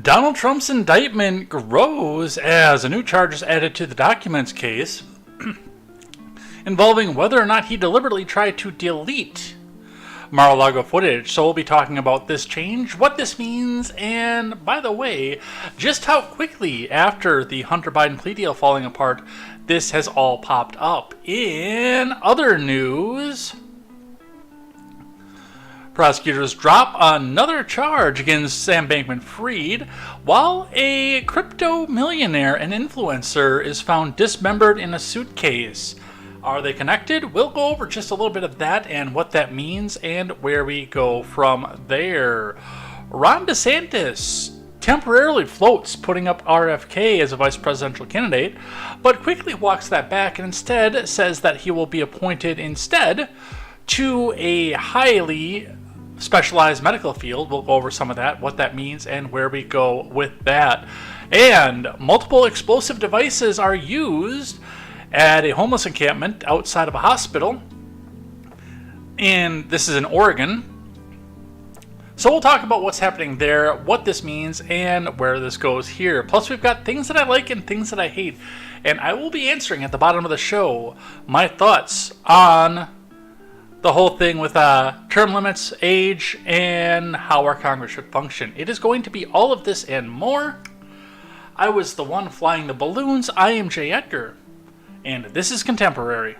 Donald Trump's indictment grows as a new charge is added to the documents case involving whether or not he deliberately tried to delete Mar-a-Lago footage. So we'll be talking about this change, what this means, and by the way, just how quickly after the Hunter Biden plea deal falling apart, this has all popped up. In other news, prosecutors drop another charge against Sam Bankman-Fried, while a crypto millionaire and influencer is found dismembered in a suitcase. Are they connected? We'll go over just a little bit of that and what that means and where we go from there. Ron DeSantis temporarily floats putting up RFK as a vice presidential candidate, but quickly walks that back and instead says that he will be appointed instead to a highly specialized medical field. We'll go over some of that, what that means, and where we go with that. And multiple explosive devices are used at a homeless encampment outside of a hospital, and this is in Oregon. So we'll talk about what's happening there, what this means, and where this goes here. Plus, we've got things that I like and things that I hate, and I will be answering at the bottom of the show my thoughts on the whole thing with term limits, age, and how our Congress should function. It is going to be all of this and more. I was the one flying the balloons. I am Jay Edgar, and this is Contemporary.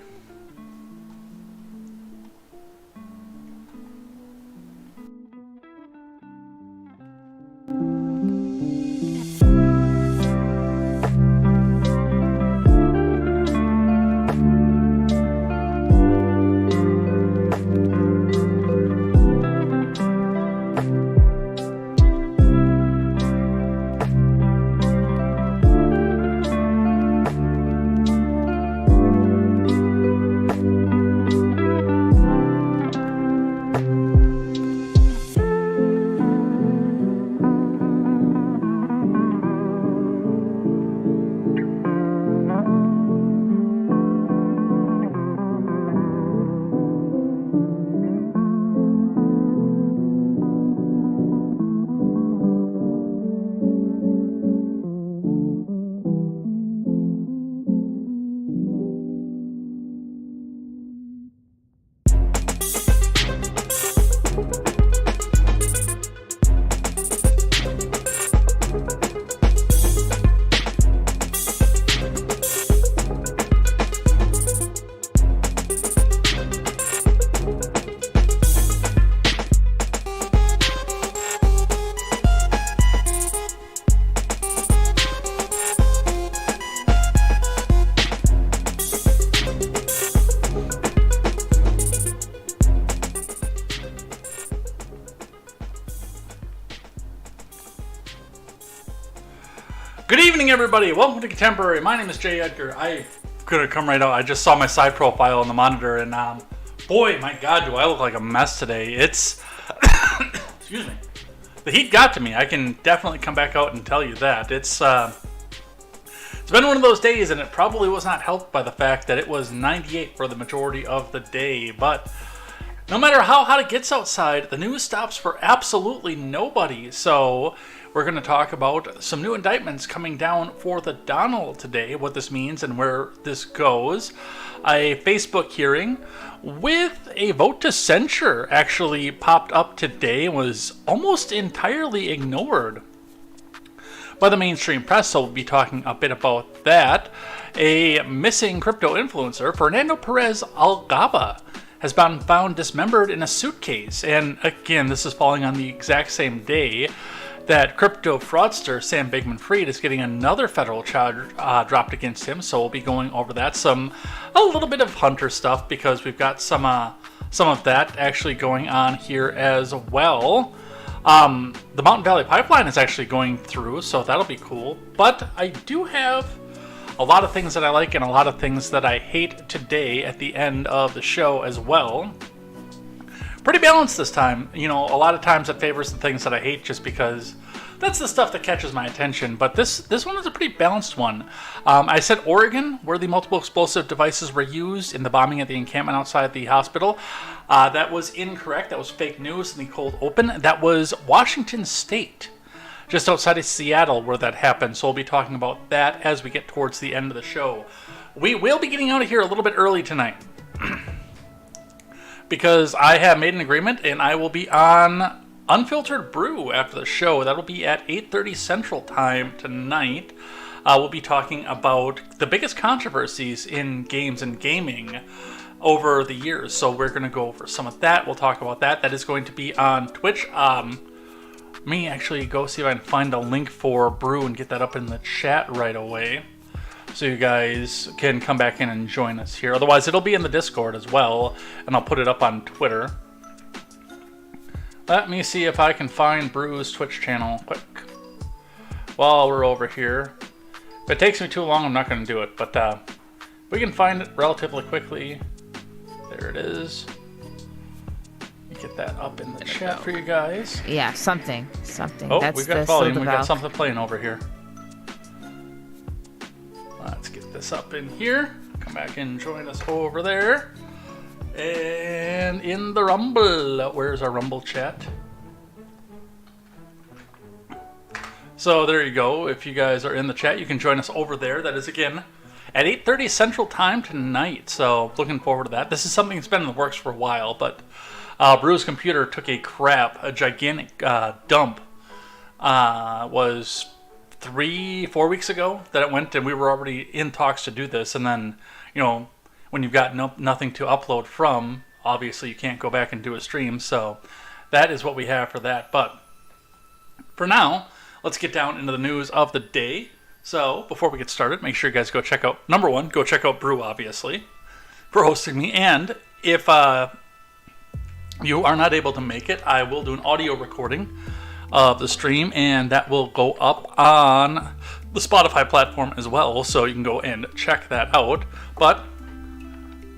Good evening, everybody. Welcome to Contemporary. My name is Jay Edgar. I'm gonna come right out. I just saw my side profile on the monitor, and boy, my God, do I look like a mess today. It's excuse me. The heat got to me. I can definitely come back out and tell you that. It's been one of those days, and it probably was not helped by the fact that it was 98 for the majority of the day. But no matter how hot it gets outside, the news stops for absolutely nobody. So we're going to talk about some new indictments coming down for the Donald today, what this means and where this goes. A Facebook hearing with a vote to censure actually popped up today and was almost entirely ignored by the mainstream press, so we'll be talking a bit about that. A missing crypto influencer, Fernando Perez Algaba, has been found dismembered in a suitcase. And again, this is falling on the exact same day that crypto fraudster Sam Bankman-Fried is getting another federal charge dropped against him. So we'll be going over that. A little bit of Hunter stuff, because we've got some of that actually going on here as well. The Mountain Valley Pipeline is actually going through, so that'll be cool. But I do have a lot of things that I like and a lot of things that I hate today at the end of the show as well. Pretty balanced this time. You know, a lot of times it favors the things that I hate just because that's the stuff that catches my attention. But this one is a pretty balanced one. I said Oregon, where the multiple explosive devices were used in the bombing at the encampment outside the hospital. That was incorrect. That was fake news in the cold open. That was Washington State. just outside of Seattle where that happened. So we'll be talking about that as we get towards the end of the show. We will be getting out of here a little bit early tonight because I have made an agreement and I will be on Unfiltered Brew after the show. That'll be at 8:30 Central Time tonight. We'll be talking about the biggest controversies in games and gaming over the years. So we're going to go over some of that. We'll talk about that. That is going to be on Twitch. Let me actually go see if I can find a link for Brew and get that up in the chat right away, so you guys can come back in and join us here. Otherwise, it'll be in the Discord as well, and I'll put it up on Twitter. Let me see if I can find Brew's Twitch channel quick while we're over here. If it takes me too long, I'm not going to do it, but we can find it relatively quickly. There it is. Get that up in the chat for you guys. Yeah, something. Oh, That's we got volume. We got something playing over here. Let's get this up in here. Come back and join us over there. And in the Rumble. Where's our Rumble chat? So there you go. If you guys are in the chat, you can join us over there. That is, again, at 8:30 Central Time tonight. So looking forward to that. This is something that's been in the works for a while, but Brew's computer took a gigantic dump. Was 3-4 weeks ago that it went, and we were already in talks to do this. And then, when you've got nothing to upload from, obviously you can't go back and do a stream. So that is what we have for that. But for now, let's get down into the news of the day. So before we get started, make sure you guys go check out, number one, go check out Brew, obviously, for hosting me. And if you are not able to make it, I will do an audio recording of the stream, and that will go up on the Spotify platform as well, so you can go and check that out. But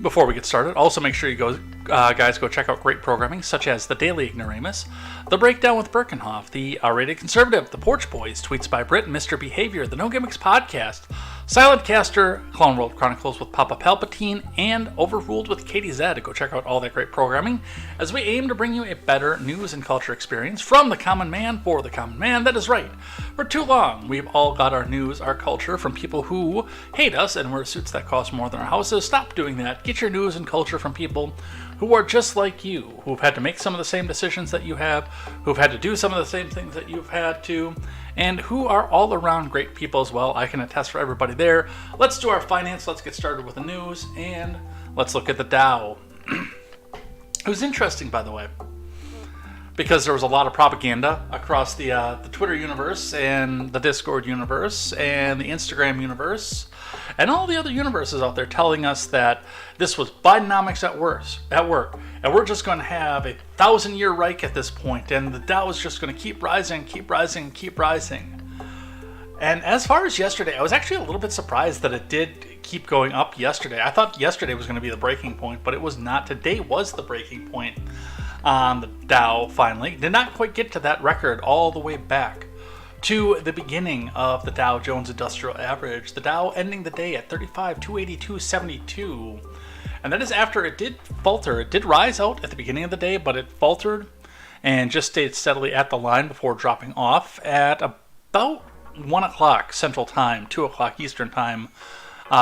before we get started, also make sure you guys go check out great programming such as The Daily Ignoramus, The Breakdown with Birkenhoff, The R-Rated Conservative, The Porch Boys, Tweets by Brit, Mr. Behavior, The No Gimmicks Podcast, Silent Caster, Clone World Chronicles with Papa Palpatine, and Overruled with KTZed. Go check out all that great programming as we aim to bring you a better news and culture experience from the common man for the common man. That is right. For too long, we've all got our news, our culture from people who hate us and wear suits that cost more than our houses. Stop doing that. Get your news and culture from people who are just like you, who've had to make some of the same decisions that you have, who've had to do some of the same things that you've had to, and who are all around great people as well. I can attest for everybody there. Let's do our finance. Let's get started with the news, and let's look at the Dow. It was interesting, by the way, because there was a lot of propaganda across the Twitter universe and the Discord universe and the Instagram universe and all the other universes out there telling us that this was Bidenomics at work, and we're just going to have a 1,000-year Reich at this point, and the Dow is just going to keep rising. And as far as yesterday, I was actually a little bit surprised that it did keep going up yesterday. I thought yesterday was going to be the breaking point, but it was not. Today was the breaking point on the Dow, finally. Did not quite get to that record all the way back to the beginning of the Dow Jones Industrial Average. The Dow ending the day at 35,282.72. And that is after it did falter. It did rise out at the beginning of the day, but it faltered and just stayed steadily at the line before dropping off at about 1 o'clock Central Time, 2 o'clock Eastern Time,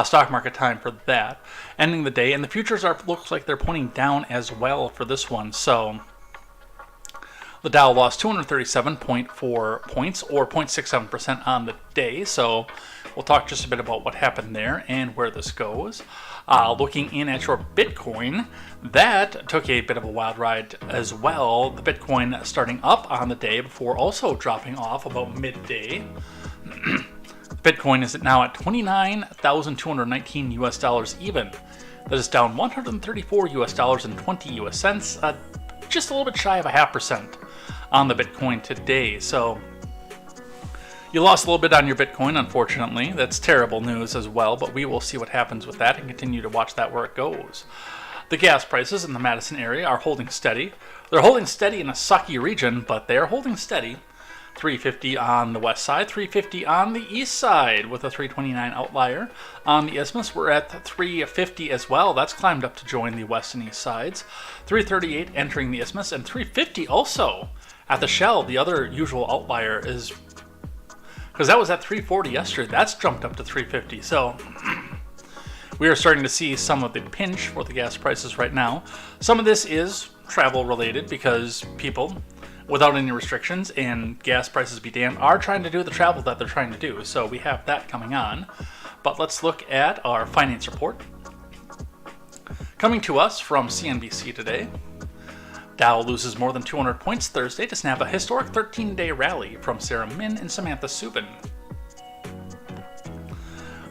stock market time for that, ending the day. And the futures looks like they're pointing down as well for this one. So the Dow lost 237.4 points, or 0.67% on the day. So we'll talk just a bit about what happened there and where this goes. Looking in at your Bitcoin, that took a bit of a wild ride as well. The Bitcoin starting up on the day before also dropping off about midday. Bitcoin is now at $29,219 US even. That is down $134 US and 20 US cents, just a little bit shy of 0.5% on the Bitcoin today. So you lost a little bit on your Bitcoin, unfortunately. That's terrible news as well, but we will see what happens with that and continue to watch that where it goes. The gas prices in the Madison area are holding steady. They're holding steady in a sucky region, but they're holding steady. $3.50 on the west side, $3.50 on the east side with a $3.29 outlier. On the Isthmus, we're at $3.50 as well. That's climbed up to join the west and east sides. $3.38 entering the Isthmus, and $3.50 also at the Shell. The other usual outlier is because that was at 340 yesterday. That's jumped up to 350. So we are starting to see some of the pinch for the gas prices right now. Some of this is travel related because people, without any restrictions and gas prices be damned, are trying to do the travel that they're trying to do. So we have that coming on. But let's look at our finance report. Coming to us from CNBC today. Dow loses more than 200 points Thursday to snap a historic 13-day rally from Sarah Min and Samantha Subin.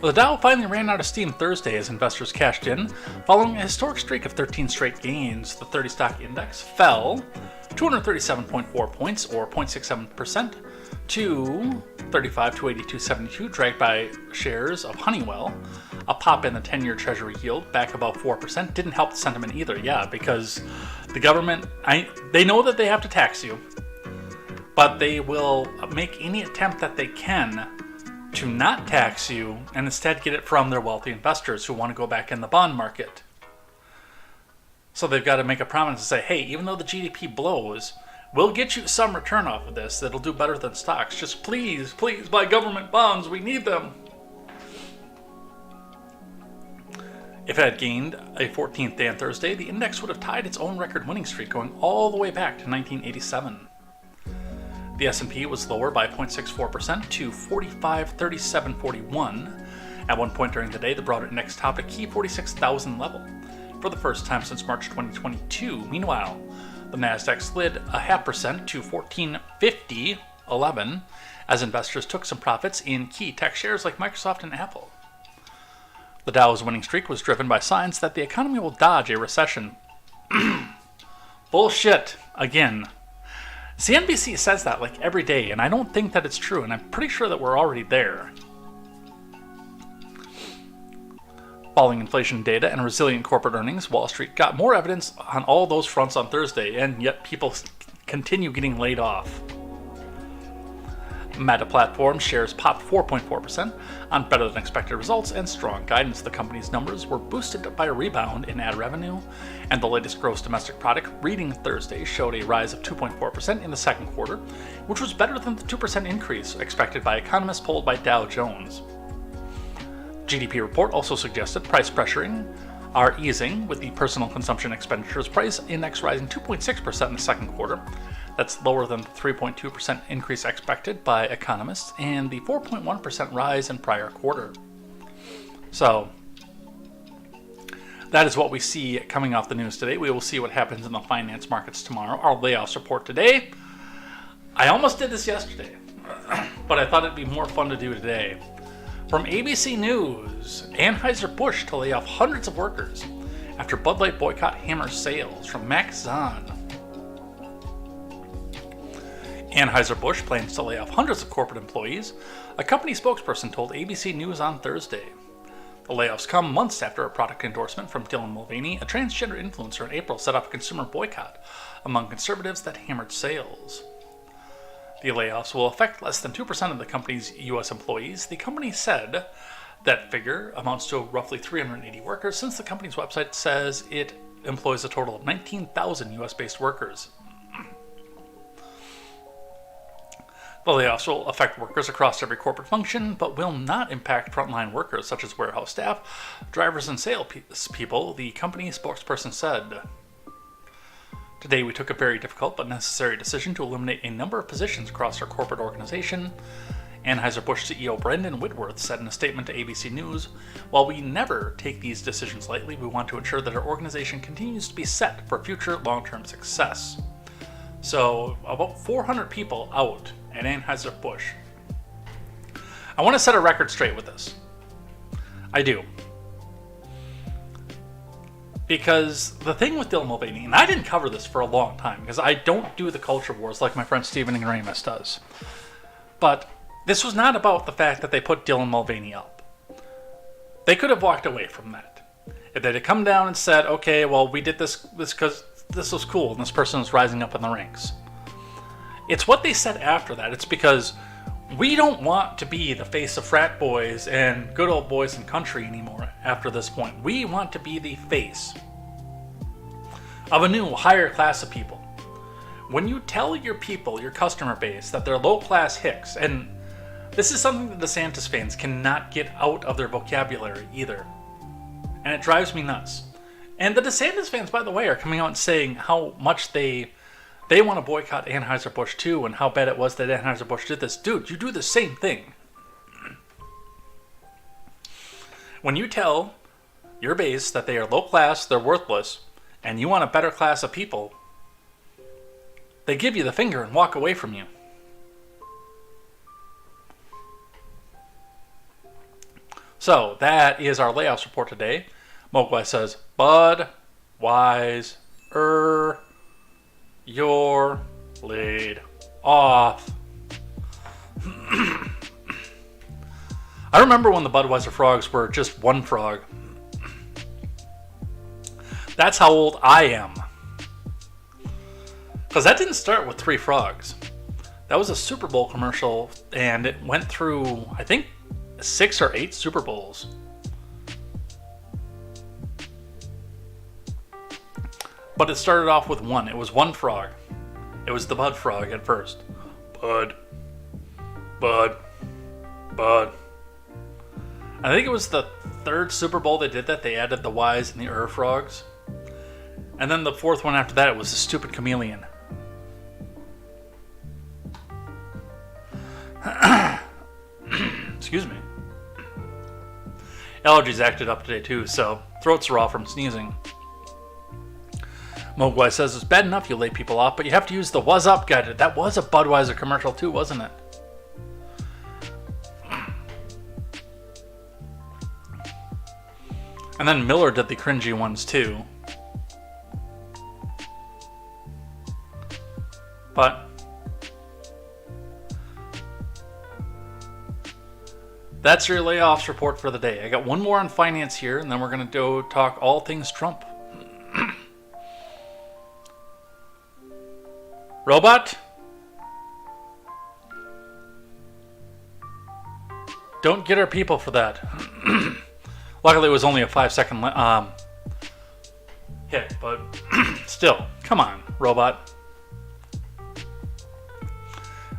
The Dow finally ran out of steam Thursday as investors cashed in. Following a historic streak of 13 straight gains, the 30-stock index fell 237.4 points, or 0.67%, to 35 to 82.72, dragged by shares of Honeywell. A pop in the 10-year Treasury yield back above 4% didn't help the sentiment either, because the government, they know that they have to tax you, but they will make any attempt that they can to not tax you and instead get it from their wealthy investors who want to go back in the bond market. So they've got to make a promise to say, hey, even though the GDP blows, we'll get you some return off of this that'll do better than stocks. Just please buy government bonds. We need them. If it had gained a 14th day on Thursday, the index would have tied its own record winning streak going all the way back to 1987. The S&P was lower by 0.64% to 4537.41. At one point during the day, the broader index topped a key 46,000 level for the first time since March 2022. Meanwhile, the Nasdaq slid a 0.5% to 1450.11 as investors took some profits in key tech shares like Microsoft and Apple. The Dow's winning streak was driven by signs that the economy will dodge a recession. Bullshit. Again. CNBC says that like every day, and I don't think that it's true, and I'm pretty sure that we're already there. Following inflation data and resilient corporate earnings, Wall Street got more evidence on all those fronts on Thursday, and yet people continue getting laid off. Meta Platform shares popped 4.4% on better than expected results and strong guidance. The company's numbers were boosted by a rebound in ad revenue, and the latest gross domestic product reading Thursday showed a rise of 2.4% in the second quarter, which was better than the 2% increase expected by economists polled by Dow Jones. GDP report also suggested price pressuring are easing, with the personal consumption expenditures price index rising 2.6% in the second quarter. That's lower than the 3.2% increase expected by economists and the 4.1% rise in prior quarter. So that is what we see coming off the news today. We will see what happens in the finance markets tomorrow. Our layoffs report today. I almost did this yesterday, but I thought it'd be more fun to do today. From ABC News, Anheuser-Busch to lay off hundreds of workers after Bud Light boycott hammers sales. From Max Zahn. Anheuser-Busch plans to lay off hundreds of corporate employees, a company spokesperson told ABC News on Thursday. The layoffs come months after a product endorsement from Dylan Mulvaney, a transgender influencer, in April set off a consumer boycott among conservatives that hammered sales. The layoffs will affect less than 2% of the company's U.S. employees. The company said that figure amounts to roughly 380 workers, since the company's website says it employs a total of 19,000 U.S.-based workers. The layoffs will affect workers across every corporate function, but will not impact frontline workers such as warehouse staff, drivers, and sales people, the company spokesperson said. Today we took a very difficult but necessary decision to eliminate a number of positions across our corporate organization, Anheuser-Busch CEO Brendan Whitworth said in a statement to ABC News. While we never take these decisions lightly, we want to ensure that our organization continues to be set for future long-term success. So, about 400 people out at Anheuser-Busch. I want to set a record straight with this. I do. Because the thing with Dylan Mulvaney, and I didn't cover this for a long time because I don't do the culture wars like my friend Stephen Ignoramus does. But this was not about the fact that they put Dylan Mulvaney up. They could have walked away from that. If they had come down and said, okay, well, we did this because this was cool and this person is rising up in the ranks. It's what they said after that. It's because we don't want to be the face of frat boys and good old boys in country anymore after this point. We want to be the face of a new, higher class of people. When you tell your people, your customer base, that they're low-class hicks, and This is something that DeSantis fans cannot get out of their vocabulary either. And it drives me nuts. And the DeSantis fans, by the way, are coming out and saying how much they want to boycott Anheuser-Busch too, and how bad it was that Anheuser-Busch did this. Dude, you do the same thing. When you tell your base that they are low class, they're worthless, and you want a better class of people, they give you the finger and walk away from you. So, that is our layoffs report today. Mogwai says, Budweiser, you're laid off. I remember when the Budweiser frogs were just one frog. That's how old I am. Because that didn't start with 3 frogs. That was a Super Bowl commercial, and it went through, I think, 6 or 8 Super Bowls. But it started off with 1. It was 1 frog. It was the Bud frog at first. Bud. I think it was the 3rd Super Bowl they did that. They added the Y's and the frogs. And then the 4th one after that, it was the stupid chameleon. Excuse me. Allergies acted up today too, so throats are raw from sneezing. Mogwai says it's bad enough you lay people off, but you have to use the "was up" guide. That was a Budweiser commercial too, wasn't it? And then Miller did the cringy ones too. But that's your layoffs report for the day. I got one more on finance here, and then we're going to go talk all things Trump. Robot? Don't get our people for that. Luckily, it was only a 5-second hit, but still, come on, robot.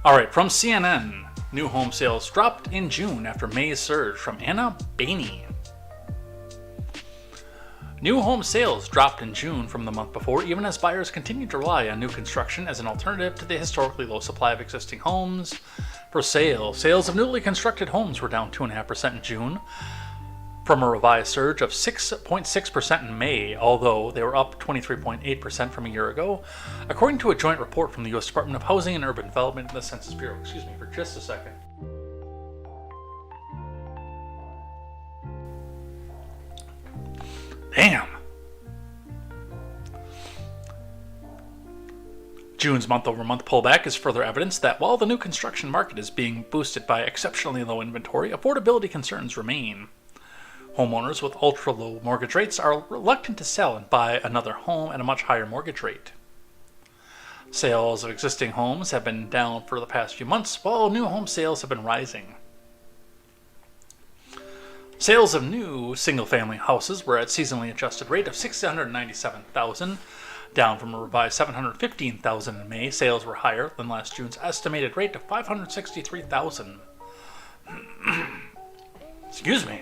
All right, from CNN, new home sales dropped in June after May's surge, from Anna Bainey. New home sales dropped in June from the month before, even as buyers continued to rely on new construction as an alternative to the historically low supply of existing homes for sale. Sales of newly constructed homes were down 2.5% in June, from a revised surge of 6.6% in May, although they were up 23.8% from a year ago, according to a joint report from the U.S. Department of Housing and Urban Development and the Census Bureau. Excuse me for just a second. Damn. June's month-over-month pullback is further evidence that while the new construction market is being boosted by exceptionally low inventory, affordability concerns remain. Homeowners with ultra-low mortgage rates are reluctant to sell and buy another home at a much higher mortgage rate. Sales of existing homes have been down for the past few months, while new home sales have been rising. Sales of new single-family houses were at seasonally adjusted rate of $697,000, down from a revised $715,000 in May. Sales were higher than last June's estimated rate of $563,000. Excuse me.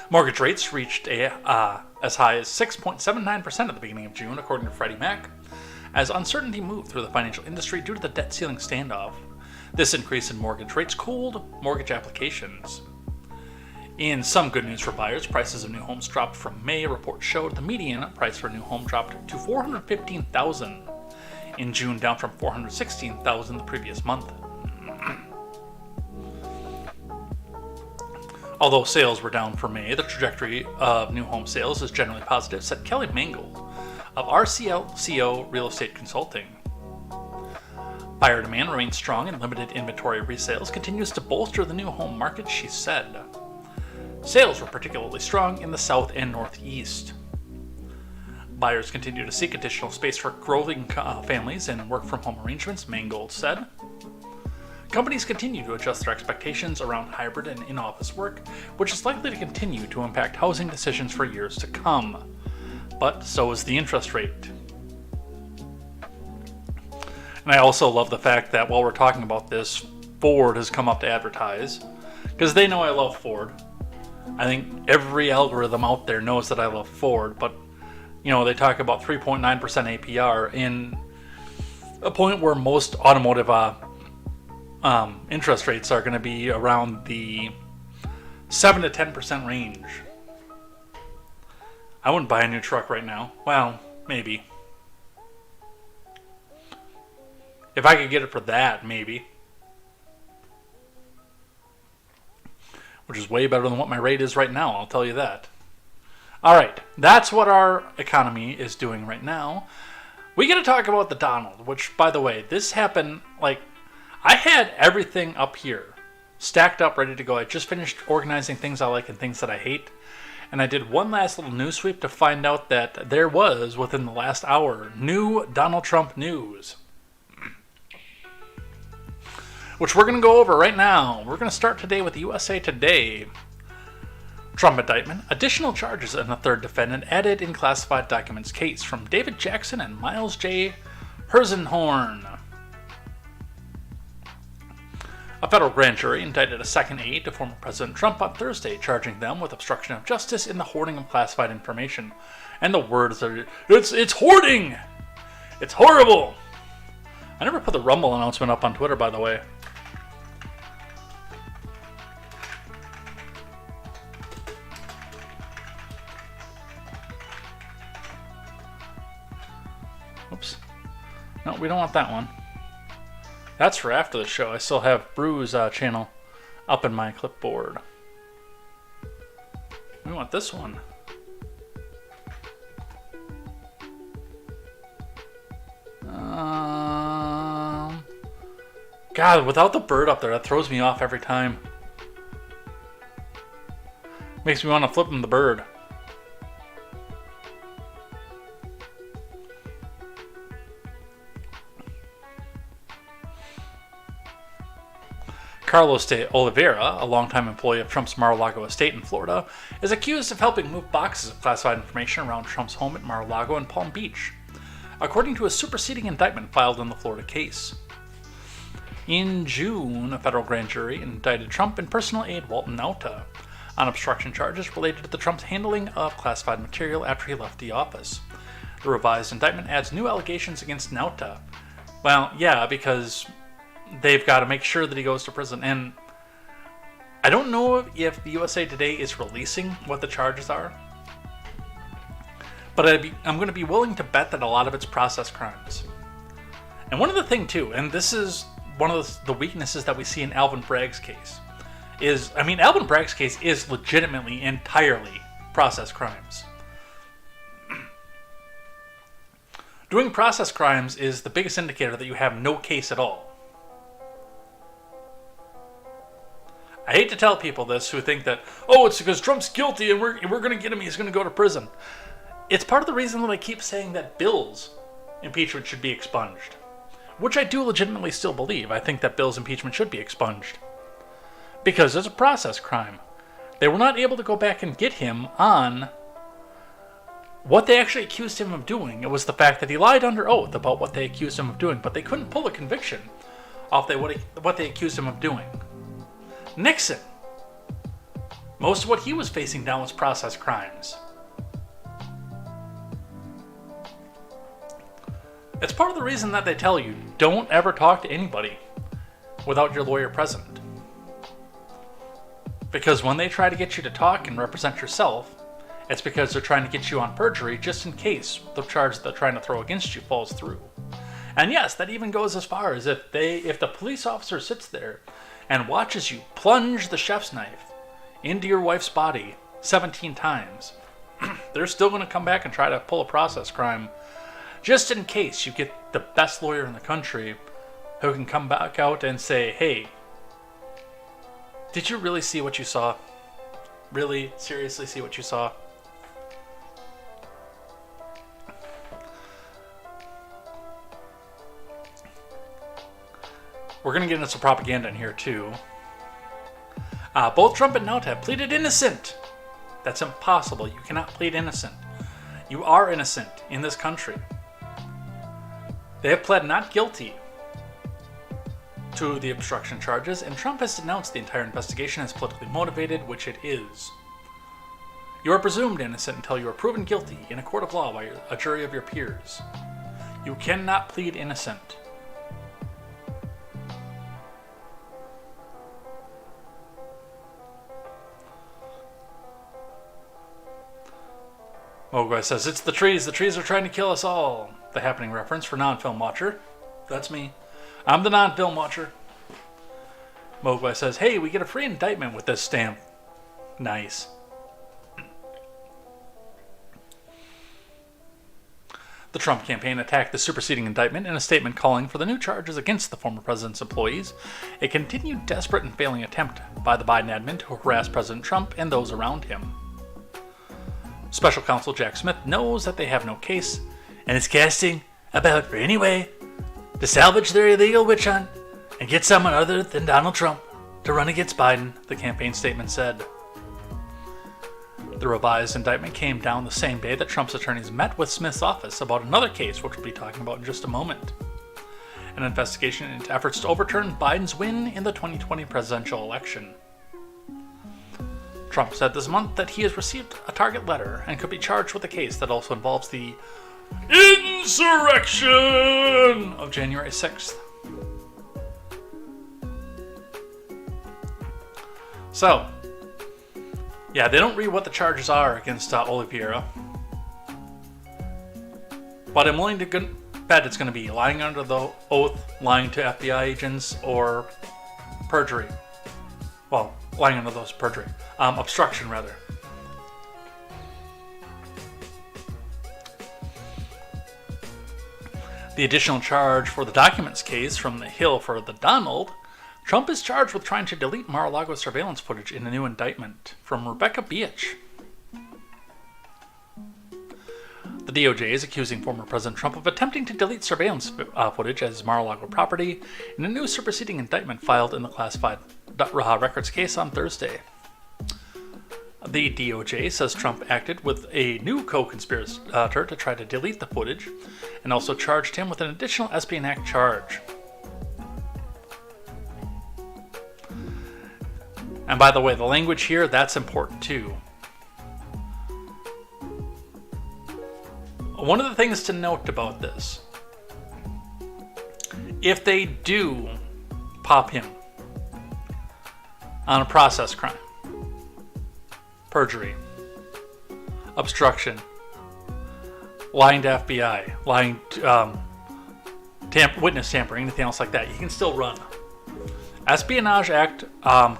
Mortgage rates reached as high as 6.79% at the beginning of June, according to Freddie Mac, as uncertainty moved through the financial industry due to the debt ceiling standoff. This increase in mortgage rates cooled mortgage applications. In some good news for buyers, prices of new homes dropped from May. A report showed the median price for a new home dropped to $415,000 in June, down from $416,000 the previous month. Although sales were down for May, the trajectory of new home sales is generally positive, said Kelly Mangold of RCLCO Real Estate Consulting. Buyer demand remains strong and limited inventory resales continues to bolster the new home market, she said. Sales were particularly strong in the South and Northeast. Buyers continue to seek additional space for growing families and work-from-home arrangements, Mangold said. Companies continue to adjust their expectations around hybrid and in-office work, which is likely to continue to impact housing decisions for years to come. But so is the interest rate. And I also love the fact that while we're talking about this, Ford has come up to advertise, because they know I love Ford. I think every algorithm out there knows that I love Ford, but they talk about 3.9% APR in a point where most automotive interest rates are going to be around the 7 to 10% range. I wouldn't buy a new truck right now. Well, maybe. If I could get it for that, maybe. Which is way better than what my rate is right now, I'll tell you that. Alright, that's what our economy is doing right now. We gotta talk about the Donald, which, by the way, this happened, I had everything up here, stacked up, ready to go. I just finished organizing things I like and things that I hate. And I did one last little news sweep to find out that there was, within the last hour, new Donald Trump news. Which we're going to go over right now. We're going to start today with the USA Today. Trump indictment. Additional charges in the third defendant added in classified documents case from David Jackson and Miles J. Herzenhorn. A federal grand jury indicted a second aide to former President Trump on Thursday, charging them with obstruction of justice in the hoarding of classified information. And the words are, it's hoarding! It's horrible! I never put the Rumble announcement up on Twitter, by the way. Oops. No, we don't want that one. That's for after the show. I still have Brew's channel up in my clipboard. We want this one. God, without the bird up there, that throws me off every time. Makes me want to flip him the bird. Carlos de Oliveira, a longtime employee of Trump's Mar-a-Lago estate in Florida, is accused of helping move boxes of classified information around Trump's home at Mar-a-Lago and Palm Beach, according to a superseding indictment filed in the Florida case. In June, a federal grand jury indicted Trump and personal aide Walton Nauta on obstruction charges related to the Trump's handling of classified material after he left the office. The revised indictment adds new allegations against Nauta. Well, yeah, because they've got to make sure that he goes to prison. And I don't know if the USA Today is releasing what the charges are, but I'm going to be willing to bet that a lot of it's process crimes. And one of the things, too, and this is one of the weaknesses that we see in Alvin Bragg's case, is, Alvin Bragg's case is legitimately entirely process crimes. Doing process crimes is the biggest indicator that you have no case at all. I hate to tell people this who think that, it's because Trump's guilty and we're going to get him, he's going to go to prison. It's part of the reason that I keep saying that Bill's impeachment should be expunged. Which I do legitimately still believe. I think that Bill's impeachment should be expunged. Because it's a process crime. They were not able to go back and get him on what they actually accused him of doing. It was the fact that he lied under oath about what they accused him of doing, but they couldn't pull a conviction off what they accused him of doing. Nixon. Most of what he was facing down was process crimes. It's part of the reason that they tell you, don't ever talk to anybody without your lawyer present. Because when they try to get you to talk and represent yourself, it's because they're trying to get you on perjury just in case the charge they're trying to throw against you falls through. And yes, that even goes as far as if the police officer sits there and watches you plunge the chef's knife into your wife's body 17 times, they're still going to come back and try to pull a process crime just in case you get the best lawyer in the country who can come back out and say, hey, did you really see what you saw? Really, seriously see what you saw? We're going to get into some propaganda in here, too. Both Trump and Nauta have pleaded innocent. That's impossible. You cannot plead innocent. You are innocent in this country. They have pled not guilty to the obstruction charges, and Trump has denounced the entire investigation as politically motivated, which it is. You are presumed innocent until you are proven guilty in a court of law by a jury of your peers. You cannot plead innocent. Mogwai says, "It's the trees are trying to kill us all." The happening reference for non-film watcher. That's me. I'm the non-film watcher. Mogwai says, "Hey, we get a free indictment with this stamp." Nice. The Trump campaign attacked the superseding indictment in a statement calling for the new charges against the former president's employees, a continued desperate and failing attempt by the Biden admin to harass President Trump and those around him. Special counsel Jack Smith knows that they have no case and is casting about for any way to salvage their illegal witch hunt and get someone other than Donald Trump to run against Biden, the campaign statement said. The revised indictment came down the same day that Trump's attorneys met with Smith's office about another case, which we'll be talking about in just a moment. An investigation into efforts to overturn Biden's win in the 2020 presidential election. Trump said this month that he has received a target letter and could be charged with a case that also involves the insurrection of January 6th. So, yeah, they don't read what the charges are against Oliveira, but I'm willing to bet it's going to be lying under the oath, lying to FBI agents, or perjury. Well, lying under those perjury. Obstruction, rather. The additional charge for the documents case from the Hill for the Donald, Trump is charged with trying to delete Mar-a-Lago surveillance footage in a new indictment from Rebecca Beach. The DOJ is accusing former President Trump of attempting to delete surveillance footage as Mar-a-Lago property in a new superseding indictment filed in the classified records case on Thursday. The DOJ says Trump acted with a new co-conspirator to try to delete the footage and also charged him with an additional Espionage Act charge. And by the way, the language here, that's important too. One of the things to note about this, if they do pop him on a process crime, perjury, obstruction, lying to FBI, lying to, witness tampering, anything else like that, you can still run. Espionage Act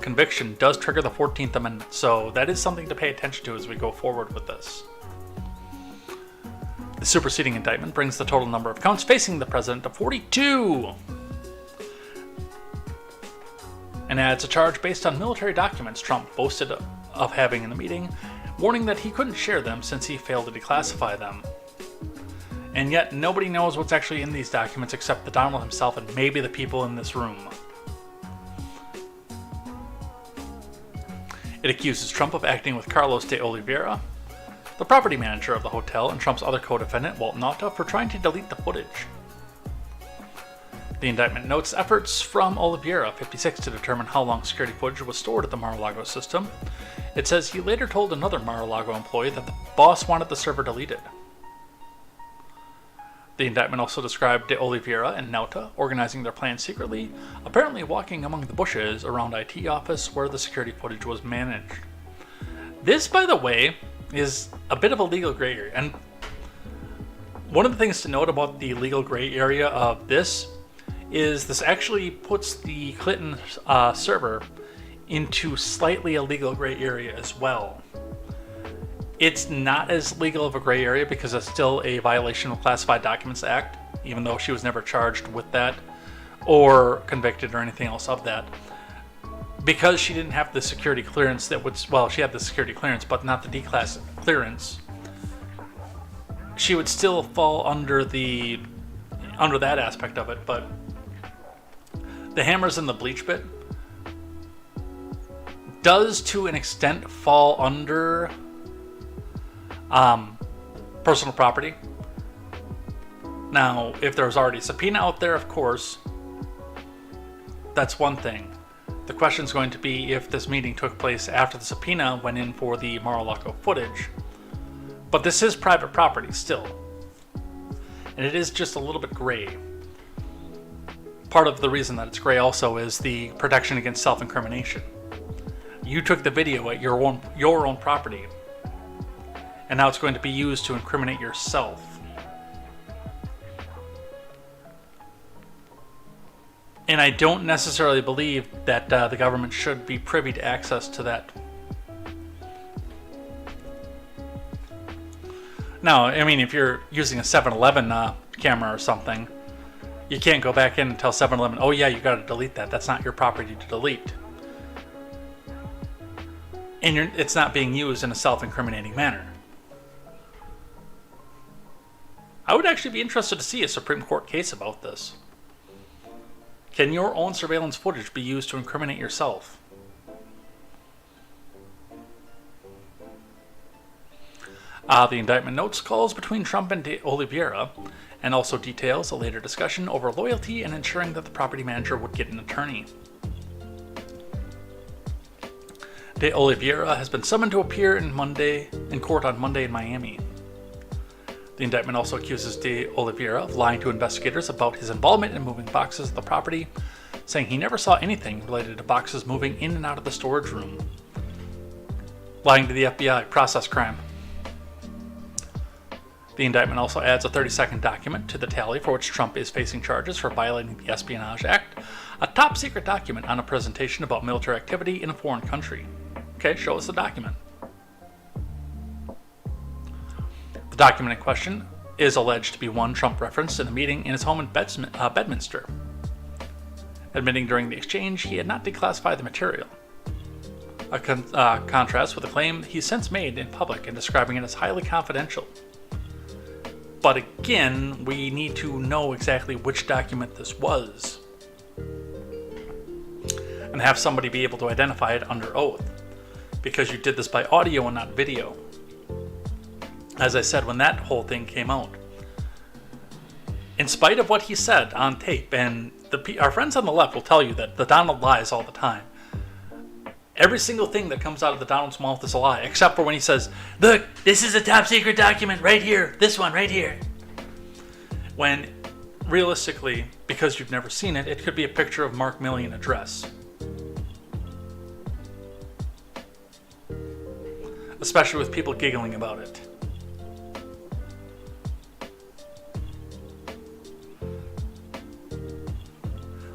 conviction does trigger the 14th Amendment, so that is something to pay attention to as we go forward with this. The superseding indictment brings the total number of counts facing the president to 42 and adds a charge based on military documents Trump boasted of having in the meeting, warning that he couldn't share them since he failed to declassify them. And yet nobody knows what's actually in these documents except the Donald himself and maybe the people in this room. It accuses Trump of acting with Carlos de Oliveira, the property manager of the hotel, and Trump's other co-defendant, Walt Nauta, for trying to delete the footage. The indictment notes efforts from Oliveira, 56, to determine how long security footage was stored at the Mar-a-Lago system. It says he later told another Mar-a-Lago employee that the boss wanted the server deleted. The indictment also described de Oliveira and Nauta organizing their plan secretly, apparently walking among the bushes around IT office where the security footage was managed. This, by the way, is a bit of a legal gray area. And one of the things to note about the legal gray area of this is this actually puts the Clinton server into slightly a legal gray area as well. It's not as legal of a gray area because it's still a violation of Classified Documents Act, even though she was never charged with that or convicted or anything else of that. Because she didn't have the security clearance that would, well, she had the security clearance, but not the D-class clearance, she would still fall under that aspect of it. But the hammers and the bleach bit does to an extent fall under personal property. Now, if there's already a subpoena out there, of course, that's one thing. The question is going to be if this meeting took place after the subpoena went in for the Mar-a-Lago footage. But this is private property still. And it is just a little bit gray. Part of the reason that it's gray also is the protection against self-incrimination. You took the video at your own property, and now it's going to be used to incriminate yourself. And I don't necessarily believe that the government should be privy to access to that. Now, I mean, if you're using a 7-Eleven camera or something, you can't go back in and tell 7-Eleven, oh yeah, you got to delete that. That's not your property to delete. And it's not being used in a self-incriminating manner. I would actually be interested to see a Supreme Court case about this. Can your own surveillance footage be used to incriminate yourself? The indictment notes calls between Trump and De Oliveira, and also details a later discussion over loyalty and ensuring that the property manager would get an attorney. De Oliveira has been summoned to appear in court on Monday in Miami. The indictment also accuses De Oliveira of lying to investigators about his involvement in moving boxes at the property, saying he never saw anything related to boxes moving in and out of the storage room. Lying to the FBI, process crime. The indictment also adds a 30-second document to the tally for which Trump is facing charges for violating the Espionage Act, a top-secret document on a presentation about military activity in a foreign country. Okay, show us the document. The document in question is alleged to be one Trump referenced in a meeting in his home in Bedminster, admitting during the exchange he had not declassified the material. A contrast with a claim he's since made in public and describing it as highly confidential. But again, we need to know exactly which document this was and have somebody be able to identify it under oath, because you did this by audio and not video. As I said, when that whole thing came out, in spite of what he said on tape, and our friends on the left will tell you that the Donald lies all the time. Every single thing that comes out of the Donald's mouth is a lie, except for when he says, look, this is a top secret document right here, this one right here. When, realistically, because you've never seen it, it could be a picture of Mark Milley in a dress. Especially with people giggling about it.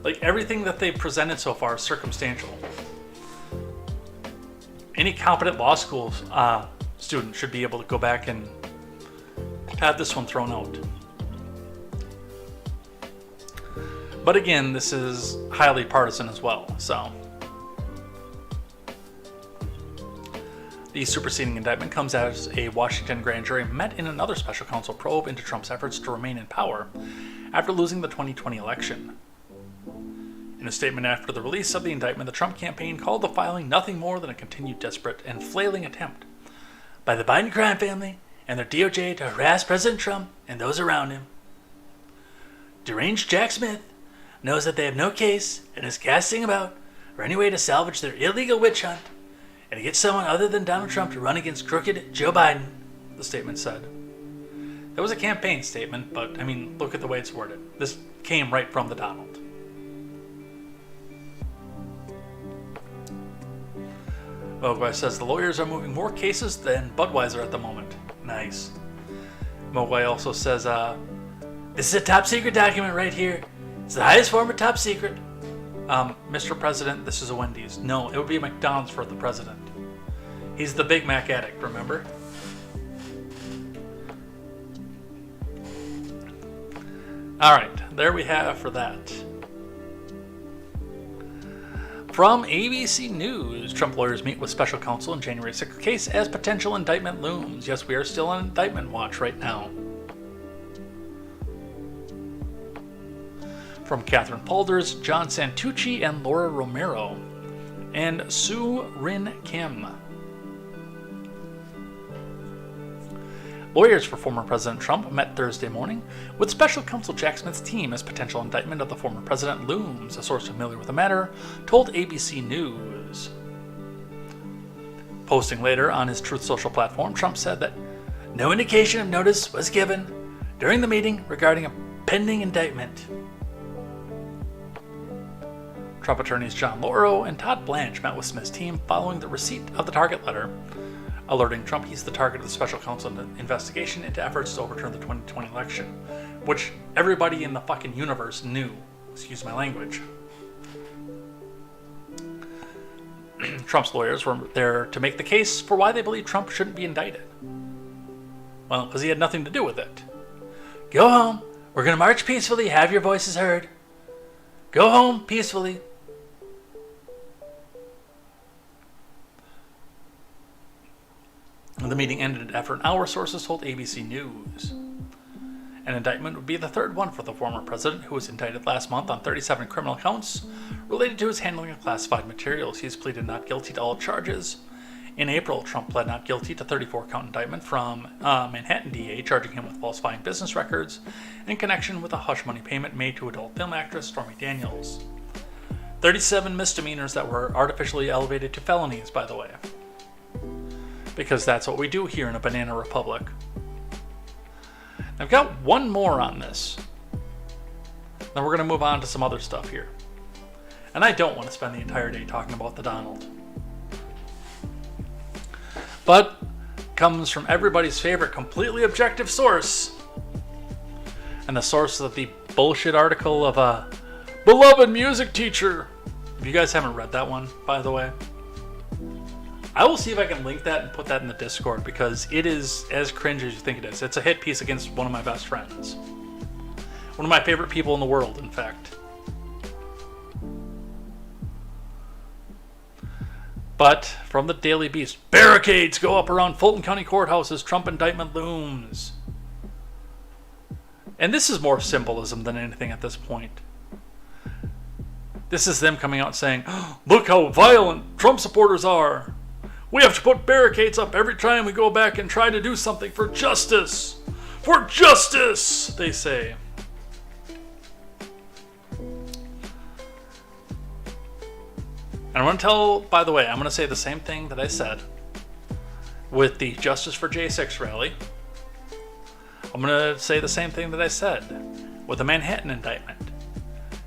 Like, everything that they've presented so far is circumstantial. Any competent law school student should be able to go back and have this one thrown out. But again, this is highly partisan as well, so. The superseding indictment comes as a Washington grand jury met in another special counsel probe into Trump's efforts to remain in power after losing the 2020 election. In a statement after the release of the indictment, the Trump campaign called the filing nothing more than a continued desperate and flailing attempt by the Biden crime family and their DOJ to harass President Trump and those around him. Deranged Jack Smith knows that they have no case and is casting about for any way to salvage their illegal witch hunt and to get someone other than Donald Trump to run against crooked Joe Biden, the statement said. That was a campaign statement, but I mean, look at the way it's worded. This came right from the Donald. Mogwai says the lawyers are moving more cases than Budweiser at the moment. Nice. Mogwai also says, this is a top secret document right here. It's the highest form of top secret. Mr. President, this is a Wendy's. No, it would be a McDonald's for the president. He's the Big Mac addict, remember? Alright, there we have for that. From ABC News, Trump lawyers meet with special counsel in January 6th case as potential indictment looms. Yes, we are still on indictment watch right now. From Catherine Paulders, John Santucci and Laura Romero, and Sue Rin Kim. Lawyers for former President Trump met Thursday morning with special counsel Jack Smith's team as potential indictment of the former president looms, a source familiar with the matter told ABC News. Posting later on his Truth Social platform, Trump said that no indication of notice was given during the meeting regarding a pending indictment. Trump attorneys John Lauro and Todd Blanche met with Smith's team following the receipt of the target letter, alerting Trump he's the target of the special counsel investigation into efforts to overturn the 2020 election, which everybody in the fucking universe knew. Excuse my language. Trump's lawyers were there to make the case for why they believe Trump shouldn't be indicted. Well, because he had nothing to do with it. Go home. We're going to march peacefully. Have your voices heard. Go home peacefully. The meeting ended after an hour, sources told ABC News. An indictment would be the third one for the former president, who was indicted last month on 37 criminal counts related to his handling of classified materials. He has pleaded not guilty to all charges. In April, Trump pled not guilty to 34-count indictment from Manhattan DA, charging him with falsifying business records in connection with a hush money payment made to adult film actress Stormy Daniels. 37 misdemeanors that were artificially elevated to felonies, by the way. Because that's what we do here in a banana republic. I've got one more on this. Then we're going to move on to some other stuff here. And I don't want to spend the entire day talking about the Donald. But comes from everybody's favorite completely objective source. And the source of the bullshit article of a beloved music teacher. If you guys haven't read that one, by the way, I will see if I can link that and put that in the Discord, because it is as cringe as you think it is. It's a hit piece against one of my best friends. One of my favorite people in the world, in fact. But from the Daily Beast, barricades go up around Fulton County Courthouse as Trump indictment looms. And this is more symbolism than anything at this point. This is them coming out saying, look how violent Trump supporters are. We have to put barricades up every time we go back and try to do something for justice. For justice, they say. And I'm going to tell, by the way, I'm going to say the same thing that I said with the Justice for J6 rally. I'm going to say the same thing that I said with the Manhattan indictment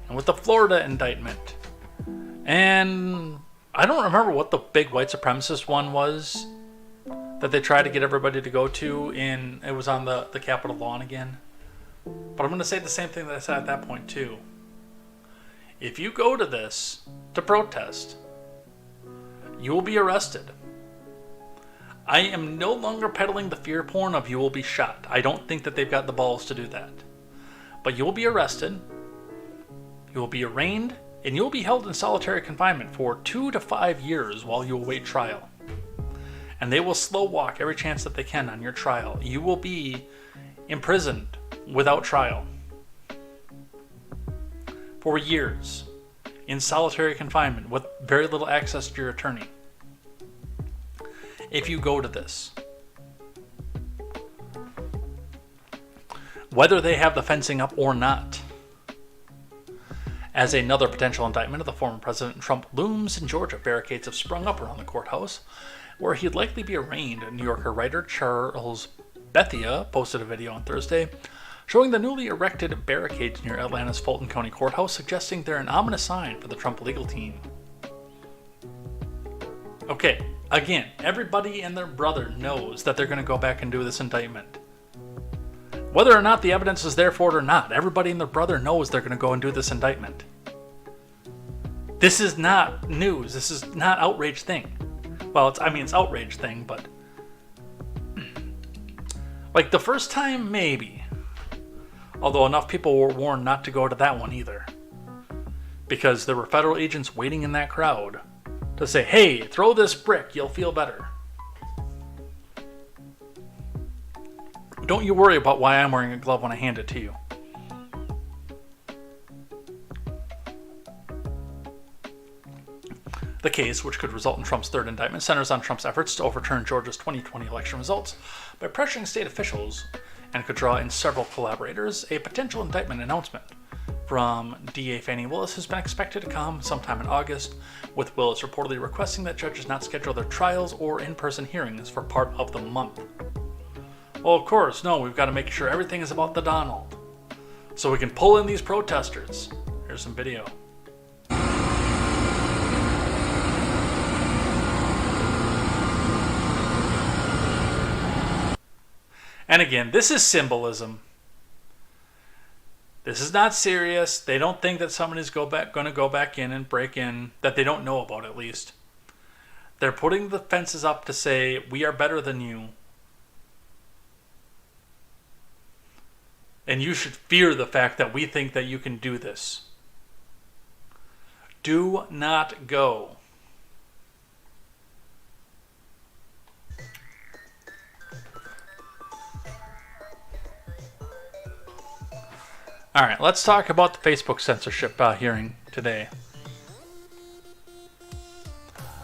and with the Florida indictment. And I don't remember what the big white supremacist one was that they tried to get everybody to go to it was on the Capitol lawn again. But I'm going to say the same thing that I said at that point too. If you go to this to protest, you will be arrested. I am no longer peddling the fear porn of you will be shot. I don't think that they've got the balls to do that. But you will be arrested, you will be arraigned, and you will be held in solitary confinement for 2 to 5 years while you await trial. And they will slow walk every chance that they can on your trial. You will be imprisoned without trial for years in solitary confinement with very little access to your attorney. If you go to this, whether they have the fencing up or not, as another potential indictment of the former President Trump looms in Georgia, barricades have sprung up around the courthouse, where he'd likely be arraigned. New Yorker writer Charles Bethia posted a video on Thursday showing the newly erected barricades near Atlanta's Fulton County Courthouse, suggesting they're an ominous sign for the Trump legal team. Okay, again, everybody and their brother knows that they're going to go back and do this indictment. Whether or not the evidence is there for it or not, everybody and their brother knows they're going to go and do this indictment. This is not news. This is not outrage thing. Well, it's outrage thing, but like the first time, maybe. Although enough people were warned not to go to that one either, because there were federal agents waiting in that crowd to say, hey, throw this brick, you'll feel better. Don't you worry about why I'm wearing a glove when I hand it to you. The case, which could result in Trump's third indictment, centers on Trump's efforts to overturn Georgia's 2020 election results by pressuring state officials and could draw in several collaborators. A potential indictment announcement from DA Fani Willis has been expected to come sometime in August, with Willis reportedly requesting that judges not schedule their trials or in-person hearings for part of the month. Well, of course, no, we've got to make sure everything is about the Donald, so we can pull in these protesters. Here's some video. And again, this is symbolism. This is not serious. They don't think that somebody's going to go back in and break in, that they don't know about at least. They're putting the fences up to say, we are better than you. And you should fear the fact that we think that you can do this. Do not go. All right, let's talk about the Facebook censorship hearing today.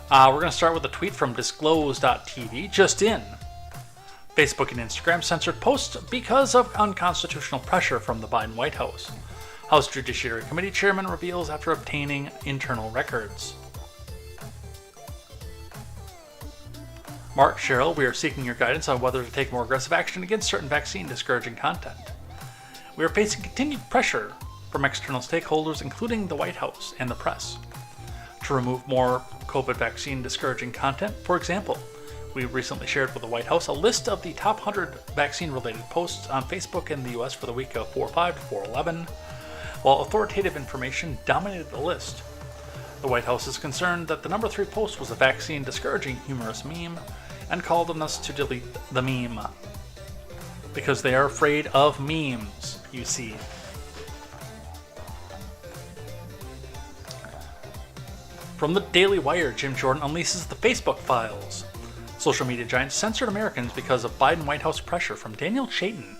We're going to start with a tweet from disclose.tv. Just in, Facebook and Instagram censored posts because of unconstitutional pressure from the Biden White House. House Judiciary Committee chairman reveals after obtaining internal records. Mark Sherrill, we are seeking your guidance on whether to take more aggressive action against certain vaccine discouraging content. We are facing continued pressure from external stakeholders, including the White House and the press, to remove more COVID vaccine discouraging content. For example, we recently shared with the White House a list of the top 100 vaccine-related posts on Facebook in the U.S. for the week of 4/5 to 4/11, while authoritative information dominated the list. The White House is concerned that the number 3 post was a vaccine-discouraging humorous meme and called on us to delete the meme. Because they are afraid of memes, you see. From the Daily Wire, Jim Jordan unleashes the Facebook files. Social media giants censored Americans because of Biden White House pressure, from Daniel Chayton.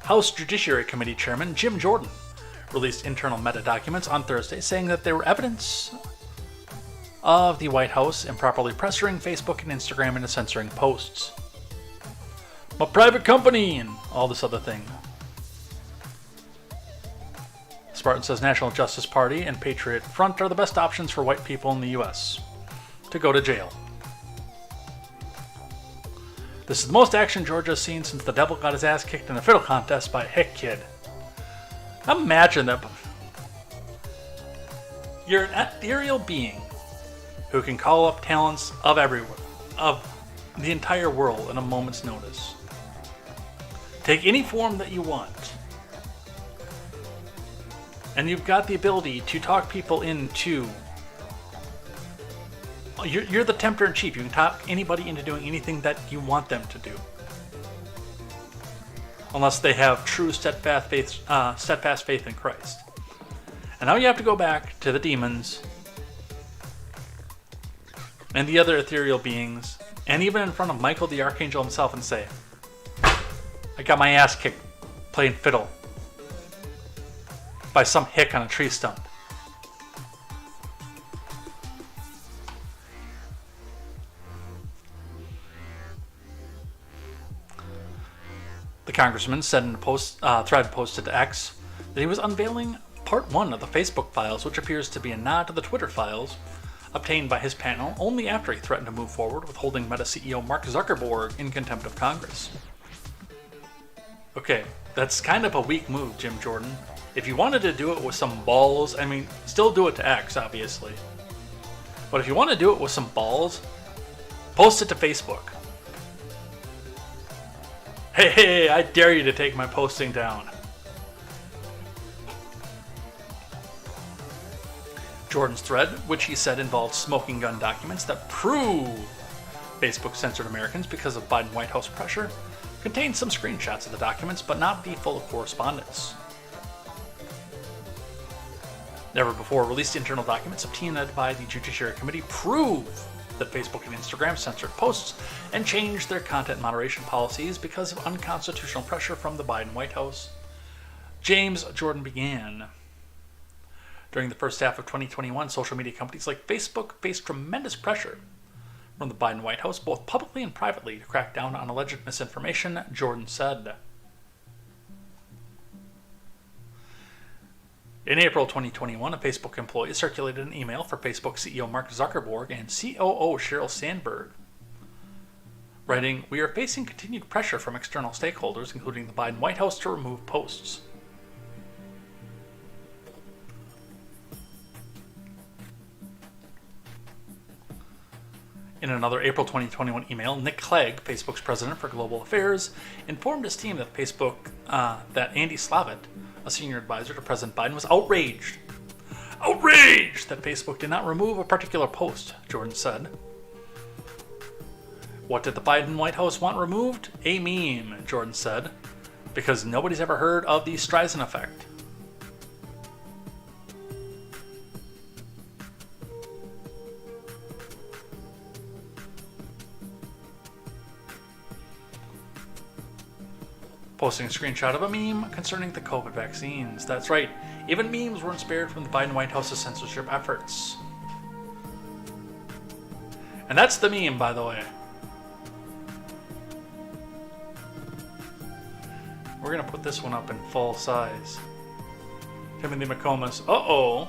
House Judiciary Committee Chairman Jim Jordan released internal meta documents on Thursday saying that there were evidence of the White House improperly pressuring Facebook and Instagram into censoring posts. My private company and all this other thing. Spartan says National Justice Party and Patriot Front are the best options for white people in the U.S. to go to jail. This is the most action Georgia has seen since the devil got his ass kicked in a fiddle contest by a hick kid. Imagine that. You're an ethereal being who can call up talents of everywhere, of the entire world in a moment's notice. Take any form that you want. And you've got the ability to talk people into... You're the tempter in chief. You can talk anybody into doing anything that you want them to do. Unless they have true steadfast faith in Christ. And now you have to go back to the demons and the other ethereal beings, and even in front of Michael the Archangel himself, and say, I got my ass kicked playing fiddle by some hick on a tree stump. The congressman said in a thread posted to X that he was unveiling part 1 of the Facebook files, which appears to be a nod to the Twitter files obtained by his panel only after he threatened to move forward with holding Meta CEO Mark Zuckerberg in contempt of Congress. Okay, that's kind of a weak move, Jim Jordan. If you wanted to do it with some balls, I mean, still do it to X, obviously. But if you want to do it with some balls, post it to Facebook. Hey, I dare you to take my posting down. Jordan's thread, which he said involved smoking gun documents that prove Facebook censored Americans because of Biden White House pressure, contains some screenshots of the documents, but not the full correspondence. Never before released internal documents obtained by the Judiciary Committee prove that Facebook and Instagram censored posts and changed their content moderation policies because of unconstitutional pressure from the Biden White House. James Jordan began. During the first half of 2021, social media companies like Facebook faced tremendous pressure from the Biden White House, both publicly and privately, to crack down on alleged misinformation, Jordan said. In April 2021, a Facebook employee circulated an email for Facebook CEO Mark Zuckerberg and COO Sheryl Sandberg, writing, "We are facing continued pressure from external stakeholders, including the Biden White House, to remove posts." In another April 2021 email, Nick Clegg, Facebook's president for global affairs, informed his team that that Andy Slavitt, a senior advisor to President Biden, was outraged that Facebook did not remove a particular post, Jordan said. What did the Biden White House want removed? A meme, Jordan said, because nobody's ever heard of the Streisand effect. Posting a screenshot of a meme concerning the COVID vaccines. That's right, even memes were inspired from the Biden White House's censorship efforts. And that's the meme, by the way. We're going to put this one up in full size. Timothy McComas. Uh-oh.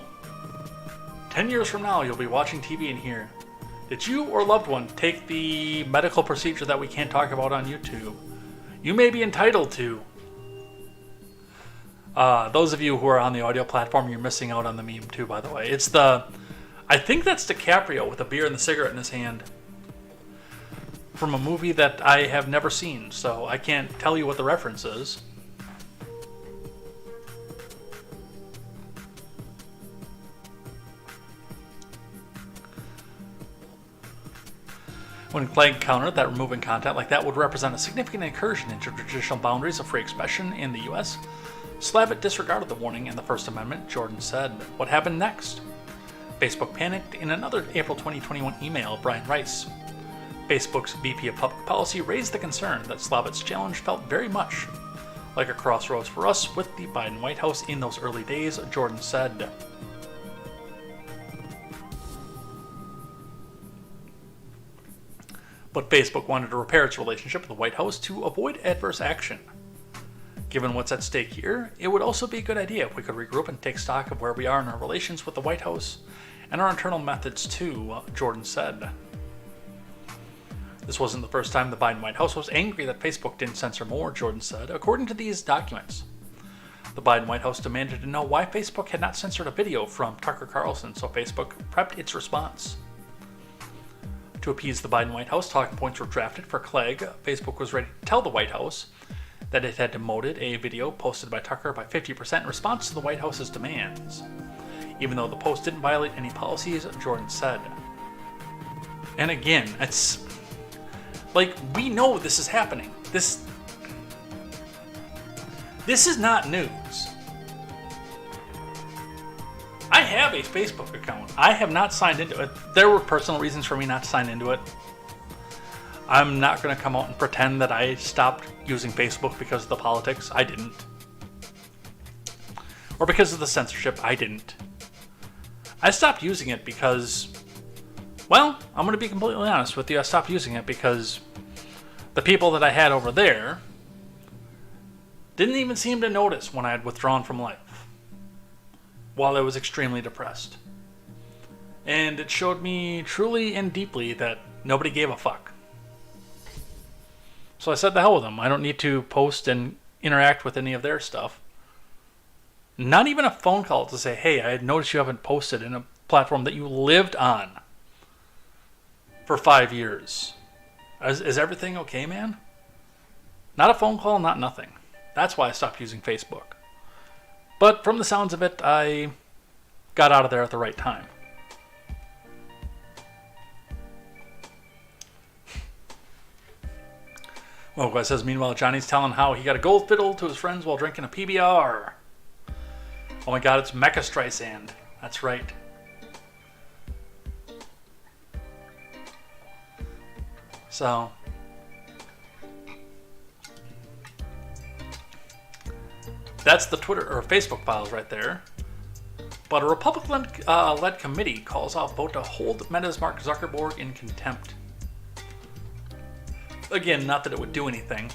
10 years from now, you'll be watching TV and hear, "Did you or loved one take the medical procedure that we can't talk about on YouTube? You may be entitled to." Those of you who are on the audio platform, you're missing out on the meme too, by the way. I think that's DiCaprio with a beer and the cigarette in his hand, from a movie that I have never seen, so I can't tell you what the reference is. When Clegg countered that removing content like that would represent a significant incursion into traditional boundaries of free expression in the U.S., Slavitt disregarded the warning in the First Amendment, Jordan said. What happened next? Facebook panicked. In another April 2021 email, Brian Rice, Facebook's VP of Public Policy, raised the concern that Slavitt's challenge felt very much like a crossroads for us with the Biden White House in those early days, Jordan said. But Facebook wanted to repair its relationship with the White House to avoid adverse action. Given what's at stake here, it would also be a good idea if we could regroup and take stock of where we are in our relations with the White House and our internal methods too, Jordan said. This wasn't the first time the Biden White House was angry that Facebook didn't censor more, Jordan said. According to these documents, the Biden White House demanded to know why Facebook had not censored a video from Tucker Carlson, so Facebook prepped its response. To appease the Biden White House, talking points were drafted for Clegg. Facebook was ready to tell the White House that it had demoted a video posted by Tucker by 50% in response to the White House's demands, even though the post didn't violate any policies, Jordan said. And again, it's like, we know this is happening. This is not news. I have a Facebook account. I have not signed into it. There were personal reasons for me not to sign into it. I'm not going to come out and pretend that I stopped using Facebook because of the politics. I didn't. Or because of the censorship. I didn't. I stopped using it because, well, I'm going to be completely honest with you. I stopped using it because the people that I had over there didn't even seem to notice when I had withdrawn from life while I was extremely depressed. And it showed me truly and deeply that nobody gave a fuck. So I said the hell with them. I don't need to post and interact with any of their stuff. Not even a phone call to say, hey, I had noticed you haven't posted in a platform that you lived on for 5 years. Is everything okay, man? Not a phone call, not nothing. That's why I stopped using Facebook. But from the sounds of it, I got out of there at the right time. Well, guy says, meanwhile, Johnny's telling how he got a gold fiddle to his friends while drinking a PBR. Oh my god, it's Mecha Streisand. That's right. So, that's the Twitter or Facebook files right there. But a Republican-led committee calls off vote to hold Meta's Mark Zuckerberg in contempt. Again, not that it would do anything.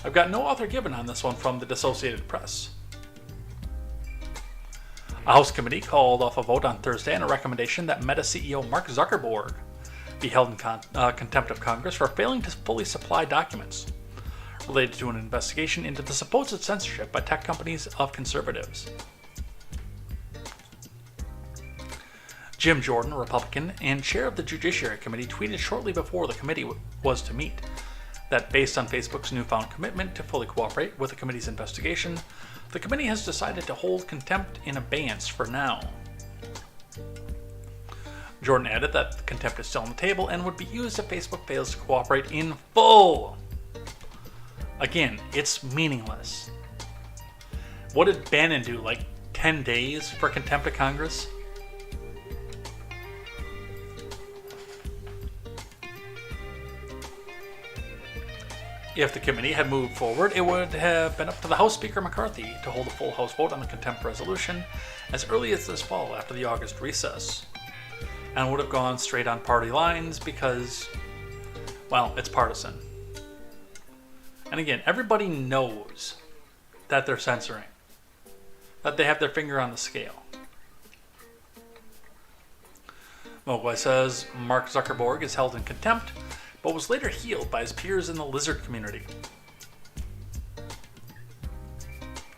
I've got no author given on this one from the Associated Press. A House committee called off a vote on Thursday on a recommendation that Meta CEO Mark Zuckerberg be held in contempt of Congress for failing to fully supply documents related to an investigation into the supposed censorship by tech companies of conservatives. Jim Jordan, a Republican and chair of the Judiciary Committee, tweeted shortly before the committee was to meet that based on Facebook's newfound commitment to fully cooperate with the committee's investigation, the committee has decided to hold contempt in abeyance for now. Jordan added that contempt is still on the table and would be used if Facebook fails to cooperate in full. Again, it's meaningless. What did Bannon do, like 10 days for contempt of Congress? If the committee had moved forward, it would have been up to the House Speaker McCarthy to hold a full House vote on the contempt resolution as early as this fall after the August recess, and would have gone straight on party lines because, well, it's partisan. And again, everybody knows that they're censoring, that they have their finger on the scale. Mogwai says Mark Zuckerberg is held in contempt, but was later healed by his peers in the lizard community.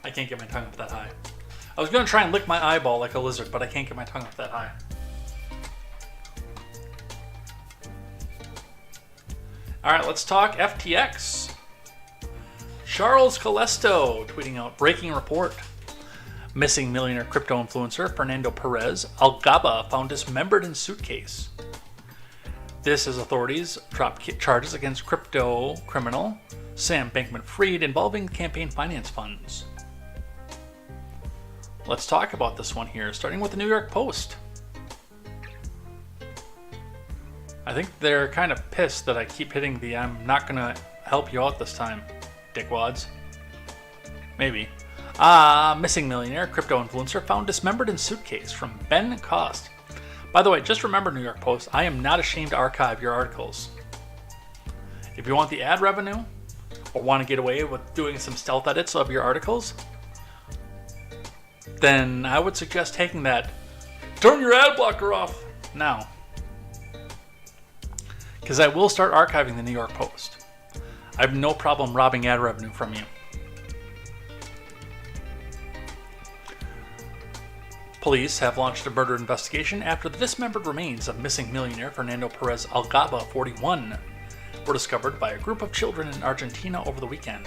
I can't get my tongue up that high. I was going to try and lick my eyeball like a lizard, but I can't get my tongue up that high. Alright, let's talk FTX. Charles Colesto tweeting out, breaking report. Missing millionaire crypto influencer Fernando Perez Algaba found dismembered in suitcase. This as authorities dropped charges against crypto criminal Sam Bankman-Fried involving campaign finance funds. Let's talk about this one here, starting with the New York Post. I think they're kind of pissed that I keep hitting the I'm not going to help you out this time, dickwads. Maybe. Missing millionaire crypto influencer found dismembered in suitcase from Ben Cost. By the way, just remember, New York Post, I am not ashamed to archive your articles. If you want the ad revenue, or want to get away with doing some stealth edits of your articles, then I would suggest taking that turn your ad blocker off now. Because I will start archiving the New York Post. I have no problem robbing ad revenue from you. Police have launched a murder investigation after the dismembered remains of missing millionaire Fernando Perez Algaba, 41, were discovered by a group of children in Argentina over the weekend.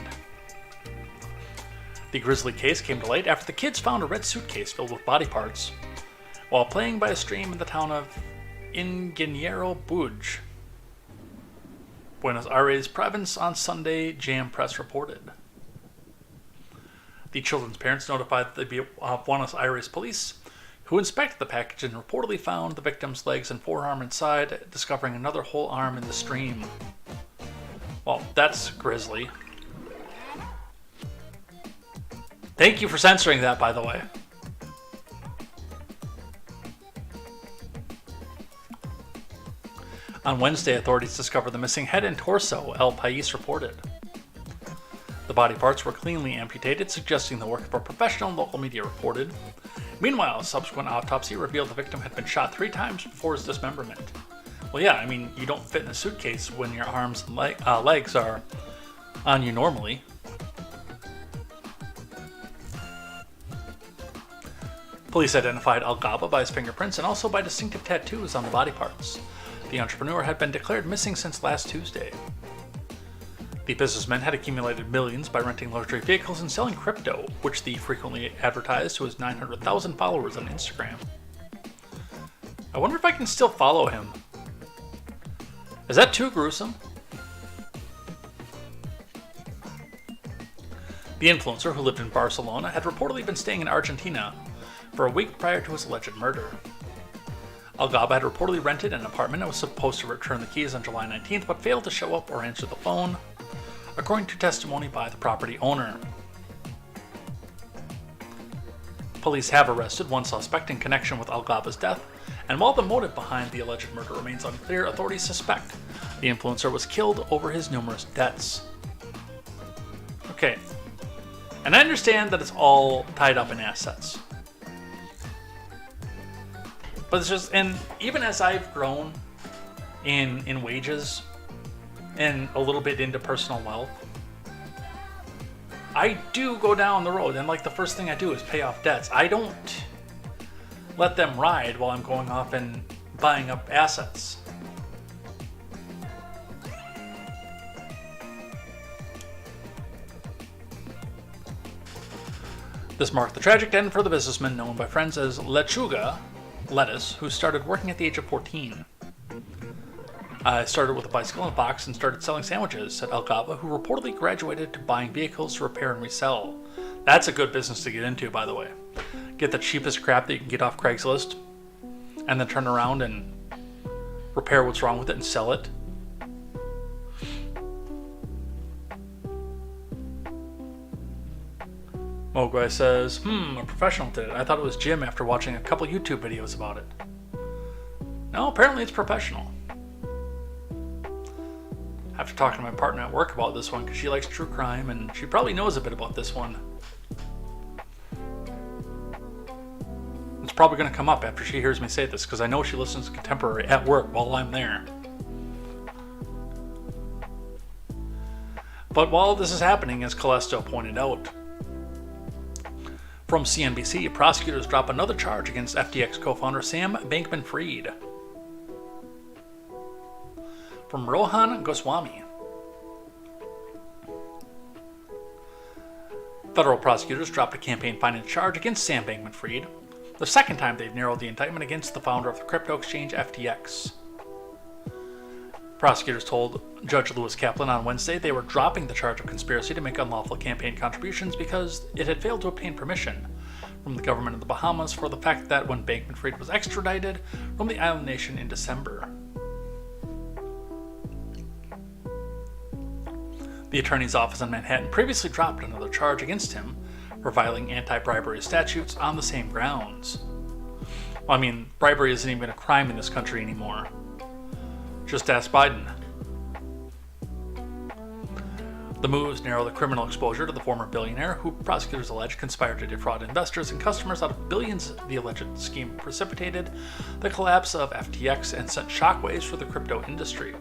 The grisly case came to light after the kids found a red suitcase filled with body parts while playing by a stream in the town of Ingeniero Buj, Buenos Aires province on Sunday, Jam Press reported. The children's parents notified the Buenos Aires police, who inspected the package and reportedly found the victim's legs and forearm inside, discovering another whole arm in the stream. Well, that's grisly. Thank you for censoring that, by the way. On Wednesday, authorities discovered the missing head and torso, El País reported. The body parts were cleanly amputated, suggesting the work of a professional, local media reported. Meanwhile, a subsequent autopsy revealed the victim had been shot 3 times before his dismemberment. Well, yeah, I mean, you don't fit in a suitcase when your arms and legs are on you normally. Police identified Algaba by his fingerprints and also by distinctive tattoos on the body parts. The entrepreneur had been declared missing since last Tuesday. The businessman had accumulated millions by renting luxury vehicles and selling crypto, which the frequently advertised to his 900,000 followers on Instagram. I wonder if I can still follow him. Is that too gruesome? The influencer, who lived in Barcelona, had reportedly been staying in Argentina for a week prior to his alleged murder. Algaba had reportedly rented an apartment and was supposed to return the keys on July 19th, but failed to show up or answer the phone. according to testimony by the property owner. Police have arrested one suspect in connection with Algaba's death, and while the motive behind the alleged murder remains unclear, authorities suspect the influencer was killed over his numerous debts. Okay, and I understand that it's all tied up in assets. But it's just, and even as I've grown in wages and a little bit into personal wealth, I do go down the road, and like the first thing I do is pay off debts. I don't let them ride while I'm going off and buying up assets. This marked the tragic end for the businessman known by friends as Lechuga, lettuce, who started working at the age of 14. I started with a bicycle and a box and started selling sandwiches, said Algaba, who reportedly graduated to buying vehicles to repair and resell. That's a good business to get into, by the way. Get the cheapest crap that you can get off Craigslist, and then turn around and repair what's wrong with it and sell it. Mogwai says, a professional did it. I thought it was Jim after watching a couple YouTube videos about it. No, apparently it's professional. After talking to my partner at work about this one, because she likes true crime, and she probably knows a bit about this one. It's probably going to come up after she hears me say this, because I know she listens to Contemporary at work while I'm there. But while this is happening, as Calesto pointed out, from CNBC, prosecutors drop another charge against FTX co-founder Sam Bankman-Fried. From Rohan Goswami. Federal prosecutors dropped a campaign finance charge against Sam Bankman-Fried, the second time they've narrowed the indictment against the founder of the crypto exchange FTX. Prosecutors told Judge Lewis Kaplan on Wednesday they were dropping the charge of conspiracy to make unlawful campaign contributions because it had failed to obtain permission from the government of the Bahamas for the fact that when Bankman-Fried was extradited from the island nation in December. The attorney's office in Manhattan previously dropped another charge against him for violating anti-bribery statutes on the same grounds. Well, I mean, bribery isn't even a crime in this country anymore. Just ask Biden. The moves narrow the criminal exposure to the former billionaire, who prosecutors allege conspired to defraud investors and customers out of billions. The alleged scheme precipitated the collapse of FTX and sent shockwaves for the crypto industry.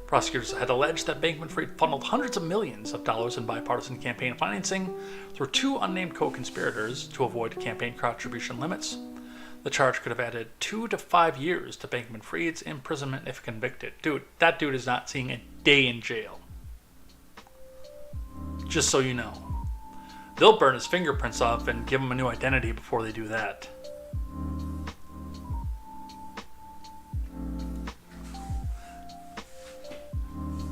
Prosecutors had alleged that Bankman-Fried funneled hundreds of millions of dollars in bipartisan campaign financing through two unnamed co-conspirators to avoid campaign contribution limits. The charge could have added 2 to 5 years to Bankman-Fried's imprisonment if convicted. Dude, that dude is not seeing a day in jail. Just so you know. They'll burn his fingerprints off and give him a new identity before they do that.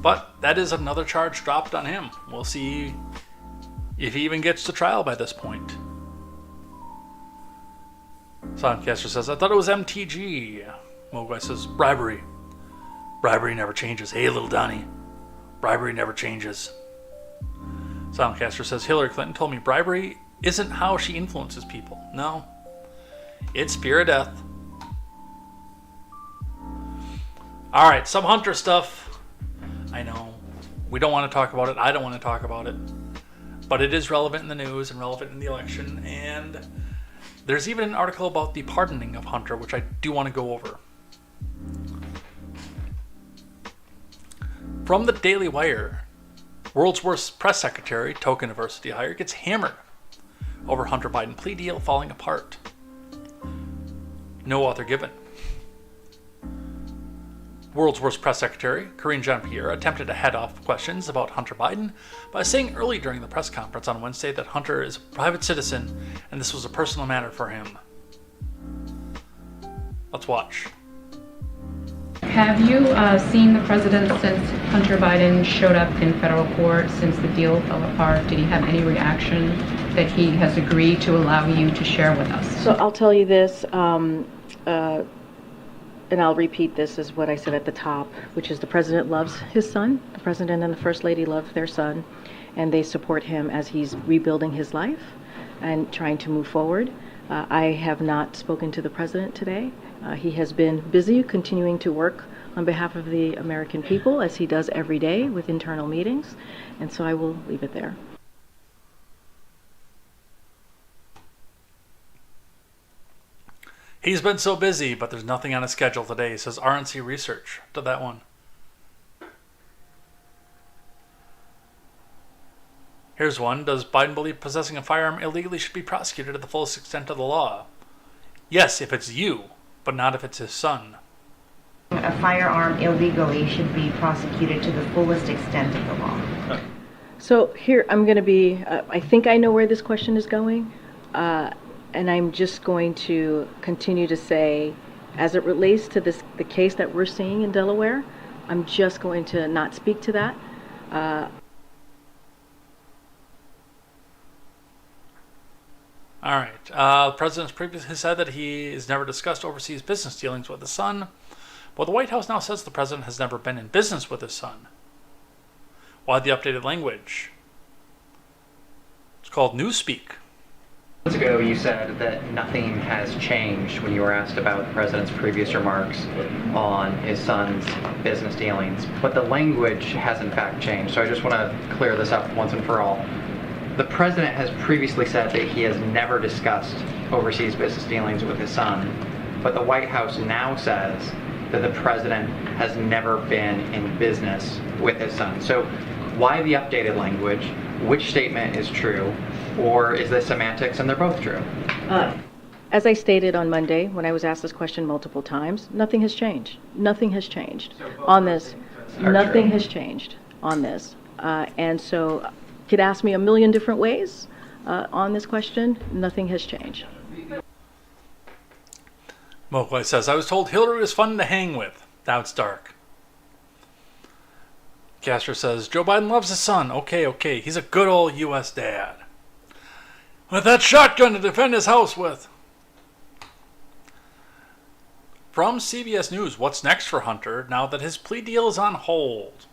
But that is another charge dropped on him. We'll see if he even gets to trial by this point. Soundcaster says, I thought it was MTG. Mogwai says, bribery. Bribery never changes. Hey, little Donnie. Bribery never changes. Soundcaster says, Hillary Clinton told me bribery isn't how she influences people. No. It's fear of death. Alright, some Hunter stuff. I know. We don't want to talk about it. I don't want to talk about it. But it is relevant in the news and relevant in the election. And there's even an article about the pardoning of Hunter, which I do want to go over. From the Daily Wire, world's worst press secretary, token diversity hire, gets hammered over Hunter Biden plea deal falling apart. No author given. World's worst press secretary, Karine Jean-Pierre, attempted to head off questions about Hunter Biden by saying early during the press conference on Wednesday that Hunter is a private citizen and this was a personal matter for him. Let's watch. Have you seen the president since Hunter Biden showed up in federal court, since the deal fell apart? Did he have any reaction that he has agreed to allow you to share with us? So I'll tell you this. and I'll repeat this, is what I said at the top, which is the president loves his son. The president and the first lady love their son, and they support him as he's rebuilding his life and trying to move forward. I have not spoken to the president today. He has been busy continuing to work on behalf of the American people, as he does every day with internal meetings, and so I will leave it there. He's been so busy, but there's nothing on his schedule today, says RNC Research. To that one. Here's one. Does Biden believe possessing a firearm illegally should be prosecuted to the fullest extent of the law? Yes, if it's you, but not if it's his son. A firearm illegally should be prosecuted to the fullest extent of the law. So here I'm going to be, I think I know where this question is going, and I'm just going to continue to say, as it relates to the case that we're seeing in Delaware, I'm just going to not speak to that. All right. The president previously said that he has never discussed overseas business dealings with his son. Well, the White House now says the president has never been in business with his son. Why the updated language? It's called Newspeak. Months ago, you said that nothing has changed when you were asked about the president's previous remarks on his son's business dealings, but the language has in fact changed. So I just want to clear this up once and for all. The president has previously said that he has never discussed overseas business dealings with his son, but the White House now says that the president has never been in business with his son. So why the updated language? Which statement is true? Or is this semantics and they're both true? As I stated on Monday, when I was asked this question multiple times, nothing has changed. Nothing has changed on this. Nothing has changed on this. And so could ask me a million different ways on this question. Nothing has changed. Mokley says, I was told Hillary was fun to hang with. Now it's dark. Castro says, Joe Biden loves his son. Okay. He's a good old U.S. dad. With that shotgun to defend his house with. From CBS News, what's next for Hunter now that his plea deal is on hold?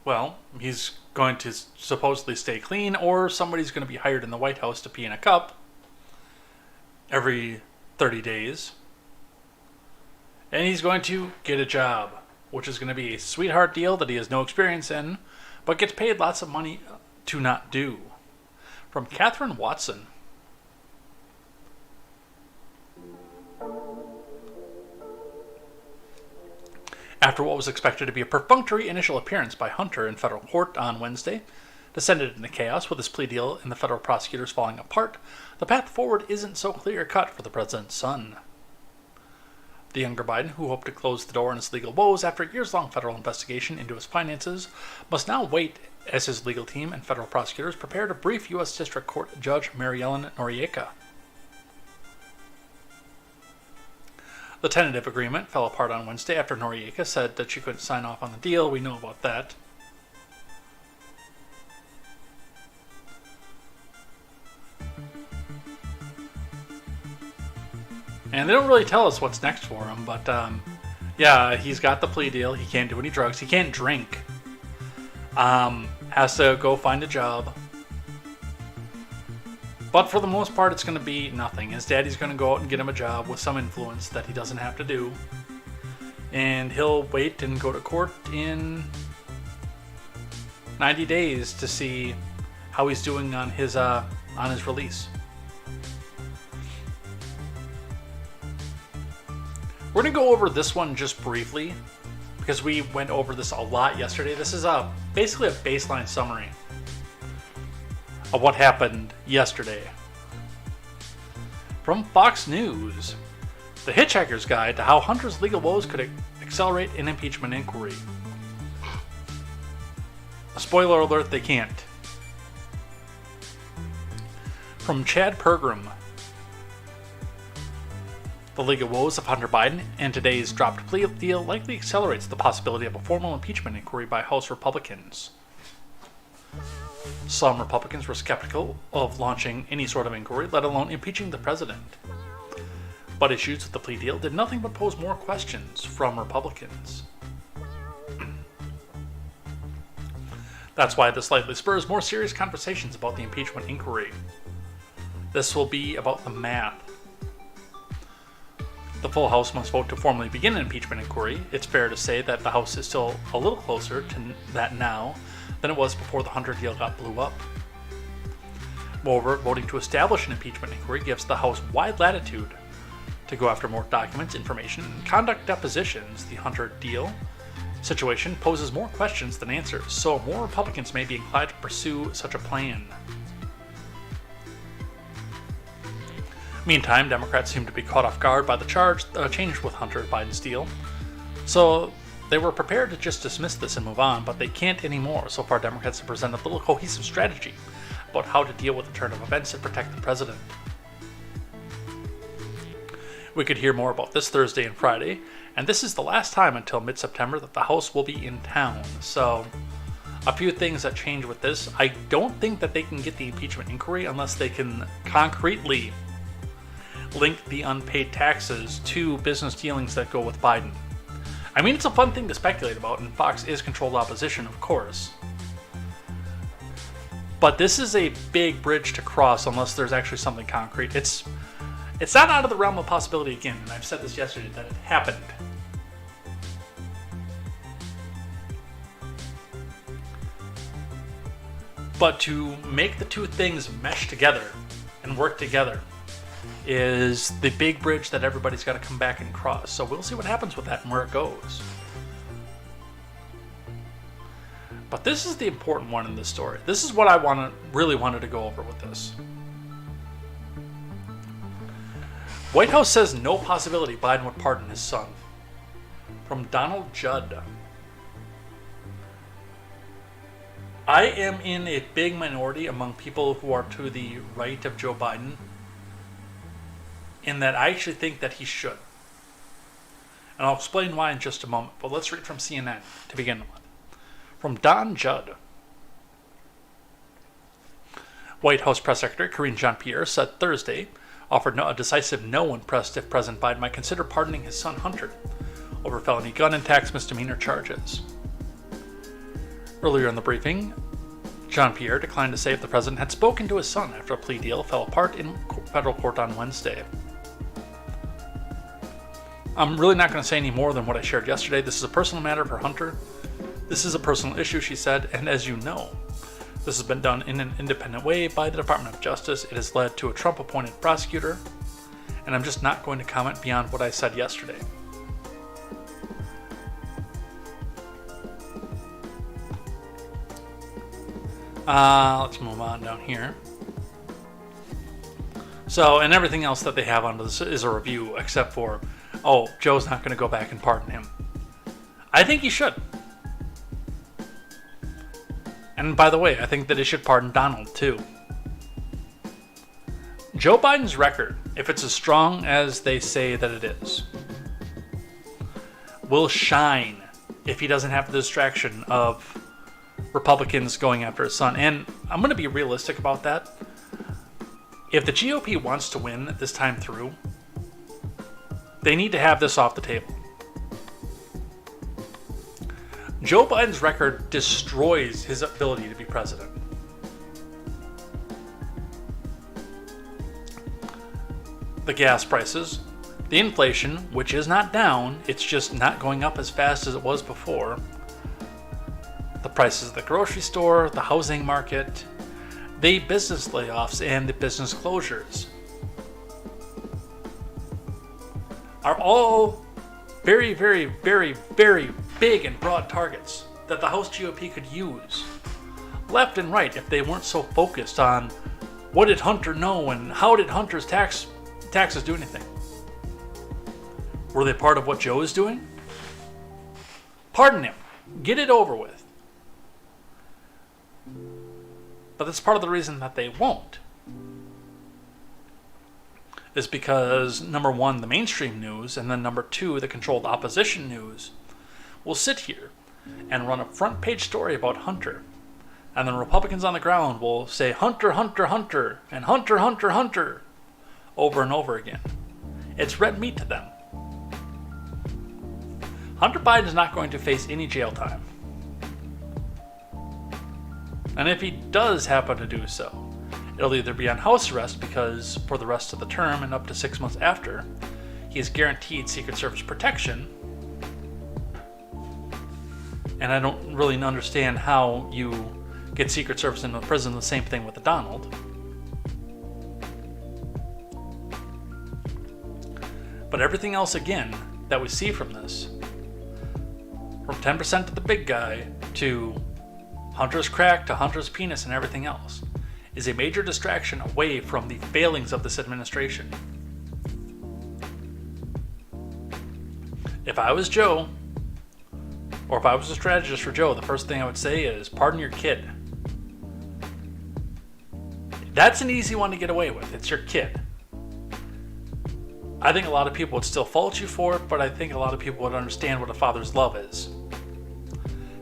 Well, he's going to supposedly stay clean, or somebody's going to be hired in the White House to pee in a cup every 30 days. And he's going to get a job, which is going to be a sweetheart deal that he has no experience in, but gets paid lots of money to not do. From Catherine Watson. After what was expected to be a perfunctory initial appearance by Hunter in federal court on Wednesday, descended into chaos with his plea deal and the federal prosecutors falling apart, the path forward isn't so clear-cut for the president's son. The younger Biden, who hoped to close the door on his legal woes after a years-long federal investigation into his finances, must now wait as his legal team and federal prosecutors prepare to brief U.S. District Court Judge Mary Ellen Noriega. The tentative agreement fell apart on Wednesday after Noriega said that she couldn't sign off on the deal. We know about that. And they don't really tell us what's next for him, but yeah, he's got the plea deal. He can't do any drugs. He can't drink. Has to go find a job. But for the most part, it's going to be nothing. His daddy's going to go out and get him a job with some influence that he doesn't have to do. And he'll wait and go to court in 90 days to see how he's doing on his release. We're going to go over this one just briefly because we went over this a lot yesterday. This is basically a baseline summary of what happened yesterday. From Fox News, The Hitchhiker's Guide to How Hunter's Legal Woes Could Accelerate an Impeachment Inquiry. Spoiler alert, they can't. From Chad Pergram, The legal woes of Hunter Biden and today's dropped plea deal likely accelerates the possibility of a formal impeachment inquiry by House Republicans. Some Republicans were skeptical of launching any sort of inquiry, let alone impeaching the president. but issues with the plea deal did nothing but pose more questions from Republicans. That's why this likely spurs more serious conversations about the impeachment inquiry. This will be about the math. The full House must vote to formally begin an impeachment inquiry. It's fair to say that the House is still a little closer to that now than it was before the Hunter deal got blew up. Moreover, voting to establish an impeachment inquiry gives the House wide latitude to go after more documents, information, and conduct depositions. The Hunter deal situation poses more questions than answers, so more Republicans may be inclined to pursue such a plan. Meantime, Democrats seem to be caught off guard by the change with Hunter Biden's deal, so they were prepared to just dismiss this and move on, but they can't anymore. So far, Democrats have presented a little cohesive strategy about how to deal with the turn of events and protect the president. We could hear more about this Thursday and Friday, and this is the last time until mid-September that the House will be in town. So, a few things that change with this. I don't think that they can get the impeachment inquiry unless they can concretely link the unpaid taxes to business dealings that go with Biden. I mean, it's a fun thing to speculate about, and Fox is controlled opposition, of course. But this is a big bridge to cross unless there's actually something concrete. It's not out of the realm of possibility again, and I've said this yesterday, that it happened. But to make the two things mesh together and work together is the big bridge that everybody's got to come back and cross. So we'll see what happens with that and where it goes. But this is the important one in this story. This is what I really wanted to go over with this. White House says no possibility Biden would pardon his son. From Donald Judd. I am in a big minority among people who are to the right of Joe Biden, in that I actually think that he should. And I'll explain why in just a moment, but let's read from CNN to begin with. From Don Judd. White House Press Secretary Karine Jean-Pierre said Thursday, offered a decisive no when pressed if President Biden might consider pardoning his son Hunter over felony gun and tax misdemeanor charges. Earlier in the briefing, Jean-Pierre declined to say if the president had spoken to his son after a plea deal fell apart in federal court on Wednesday. I'm really not going to say any more than what I shared yesterday. This is a personal matter for Hunter. This is a personal issue, she said, and as you know, this has been done in an independent way by the Department of Justice. It has led to a Trump-appointed prosecutor, and I'm just not going to comment beyond what I said yesterday. Let's move on down here. So, and everything else that they have on this is a review, except for, Joe's not going to go back and pardon him. I think he should. And by the way, I think that he should pardon Donald, too. Joe Biden's record, if it's as strong as they say that it is, will shine if he doesn't have the distraction of Republicans going after his son. And I'm going to be realistic about that. If the GOP wants to win this time through, they need to have this off the table. Joe Biden's record destroys his ability to be president. The gas prices, the inflation, which is not down, it's just not going up as fast as it was before. The prices at the grocery store, the housing market, the business layoffs, and the business closures are all very, very, very, very big and broad targets that the House GOP could use left and right if they weren't so focused on what did Hunter know and how did Hunter's taxes do anything. Were they part of what Joe is doing? Pardon him. Get it over with. But that's part of the reason that they won't. Is because, number one, the mainstream news, and then number two, the controlled opposition news, will sit here and run a front page story about Hunter. And then Republicans on the ground will say Hunter, Hunter, Hunter, and Hunter, Hunter, Hunter, over and over again. It's red meat to them. Hunter Biden is not going to face any jail time. And if he does happen to do so, it'll either be on house arrest because for the rest of the term and up to 6 months after, he is guaranteed Secret Service protection. And I don't really understand how you get Secret Service into prison. The same thing with the Donald. But everything else, again, that we see from this, from 10% to the big guy to Hunter's crack to Hunter's penis and everything else, is a major distraction away from the failings of this administration. If I was Joe, or if I was a strategist for Joe, the first thing I would say is, pardon your kid. That's an easy one to get away with. It's your kid. I think a lot of people would still fault you for it, but I think a lot of people would understand what a father's love is.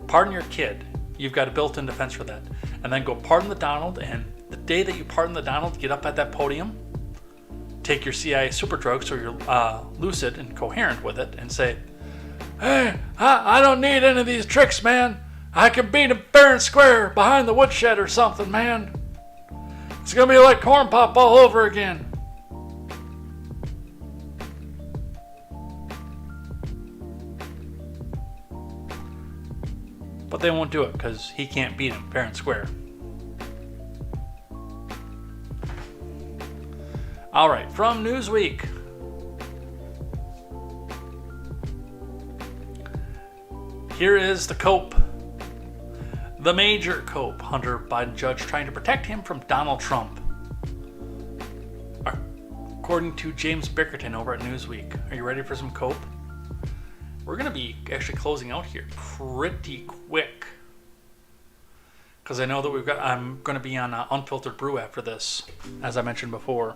Pardon your kid. You've got a built-in defense for that. And then go pardon the Donald, and the day that you pardon the Donald, get up at that podium, take your CIA super drug so you're lucid and coherent with it, and say, hey, I don't need any of these tricks, man. I can beat him fair and square behind the woodshed or something, man. It's gonna be like corn pop all over again. But they won't do it because he can't beat him fair and square. Alright, from Newsweek. Here is the cope. The major cope. Hunter Biden judge trying to protect him from Donald Trump. According to James Bickerton over at Newsweek. Are you ready for some cope? We're going to be actually closing out here pretty quick. Because I know that I'm going to be on Unfiltered Brew after this, as I mentioned before.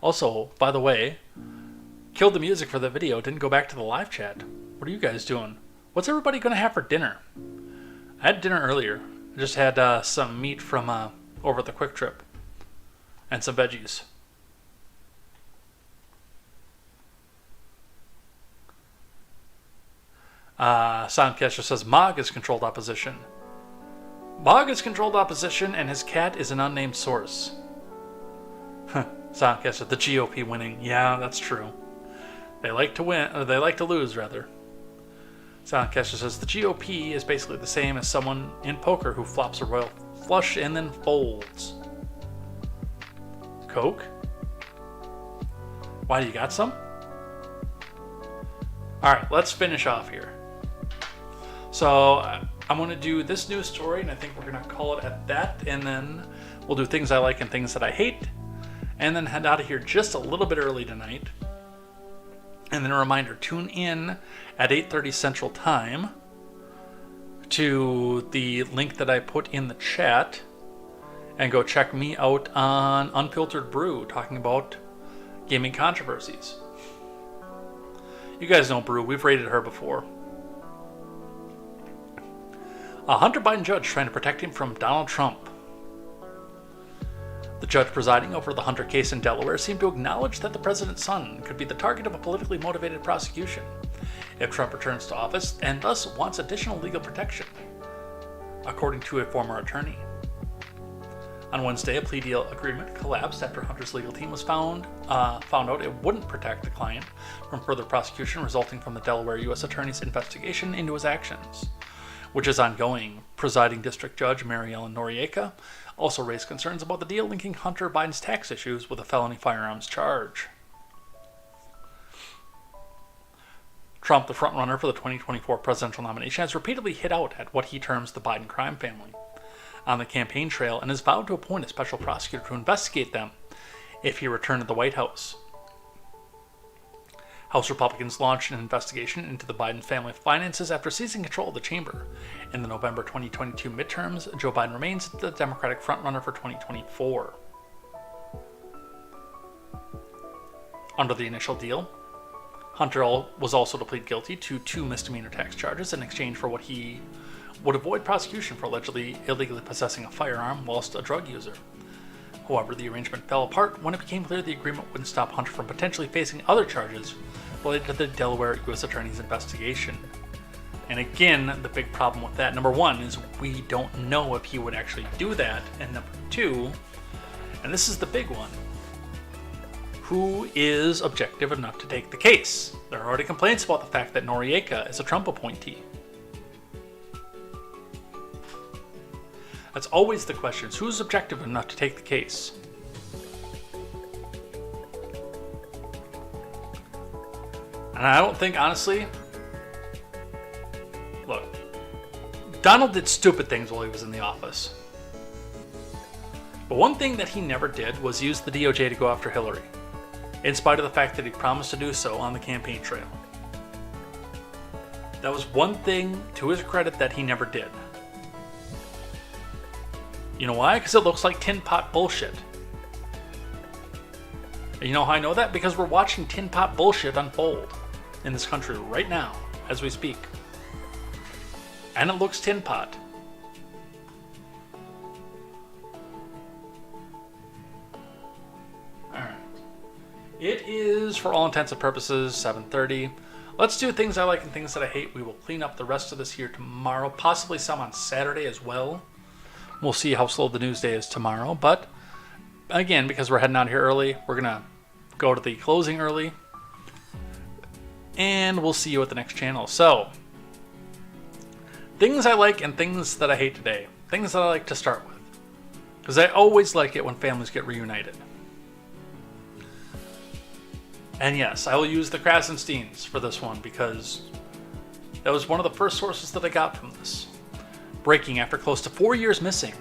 Also, by the way, killed the music for the video, didn't go back to the live chat. What are you guys doing? What's everybody going to have for dinner? I had dinner earlier. I just had some meat from over at the Quick Trip. And some veggies. Soundcaster says Mog is controlled opposition. Mog is controlled opposition and his cat is an unnamed source. Soundcaster, the GOP winning. Yeah, that's true. They like to win, or they like to lose, rather. Soundcaster says the GOP is basically the same as someone in poker who flops a royal flush and then folds. Coke? Why, do you got some? Alright, let's finish off here. So, I'm going to do this news story, and I think we're going to call it at that, and then we'll do things I like and things that I hate, and then head out of here just a little bit early tonight. And then a reminder, tune in at 8:30 Central Time to the link that I put in the chat, and go check me out on Unfiltered Brew, talking about gaming controversies. You guys know Brew, we've rated her before. A Hunter Biden judge trying to protect him from Donald Trump. The judge presiding over the Hunter case in Delaware seemed to acknowledge that the president's son could be the target of a politically motivated prosecution if Trump returns to office, and thus wants additional legal protection, according to a former attorney. On Wednesday, a plea deal agreement collapsed after Hunter's legal team was found out it wouldn't protect the client from further prosecution resulting from the Delaware U.S. Attorney's investigation into his actions, which is ongoing. Presiding District Judge Mary Ellen Noriega also raised concerns about the deal linking Hunter Biden's tax issues with a felony firearms charge. Trump, the frontrunner for the 2024 presidential nomination, has repeatedly hit out at what he terms the Biden crime family on the campaign trail and has vowed to appoint a special prosecutor to investigate them if he returned to the White House. House Republicans launched an investigation into the Biden family finances after seizing control of the chamber. In the November 2022 midterms, Joe Biden remains the Democratic frontrunner for 2024. Under the initial deal, Hunter was also to plead guilty to 2 misdemeanor tax charges in exchange for what he would avoid prosecution for allegedly illegally possessing a firearm whilst a drug user. However, the arrangement fell apart when it became clear the agreement wouldn't stop Hunter from potentially facing other charges related to the Delaware U.S. Attorney's investigation. And again, the big problem with that, number one, is we don't know if he would actually do that, and number two, and this is the big one, who is objective enough to take the case? There are already complaints about the fact that Noriega is a Trump appointee. That's always the question, is who's objective enough to take the case? And I don't think, honestly, look, Donald did stupid things while he was in the office. But one thing that he never did was use the DOJ to go after Hillary, in spite of the fact that he promised to do so on the campaign trail. That was one thing, to his credit, that he never did. You know why? Because it looks like tin pot bullshit. And you know how I know that? Because we're watching tin pot bullshit unfold in this country right now, as we speak. And it looks tin pot. Alright. It is, for all intents and purposes, 7:30. Let's do things I like and things that I hate. We will clean up the rest of this here tomorrow, possibly some on Saturday as well. We'll see how slow the news day is tomorrow, but again, because we're heading out here early, we're going to go to the closing early, and we'll see you at the next channel. So, things I like and things that I hate today. Things that I like to start with, because I always like it when families get reunited. And yes, I will use the Krasensteins for this one, because that was one of the first sources that I got from this. Breaking after close to 4 years missing,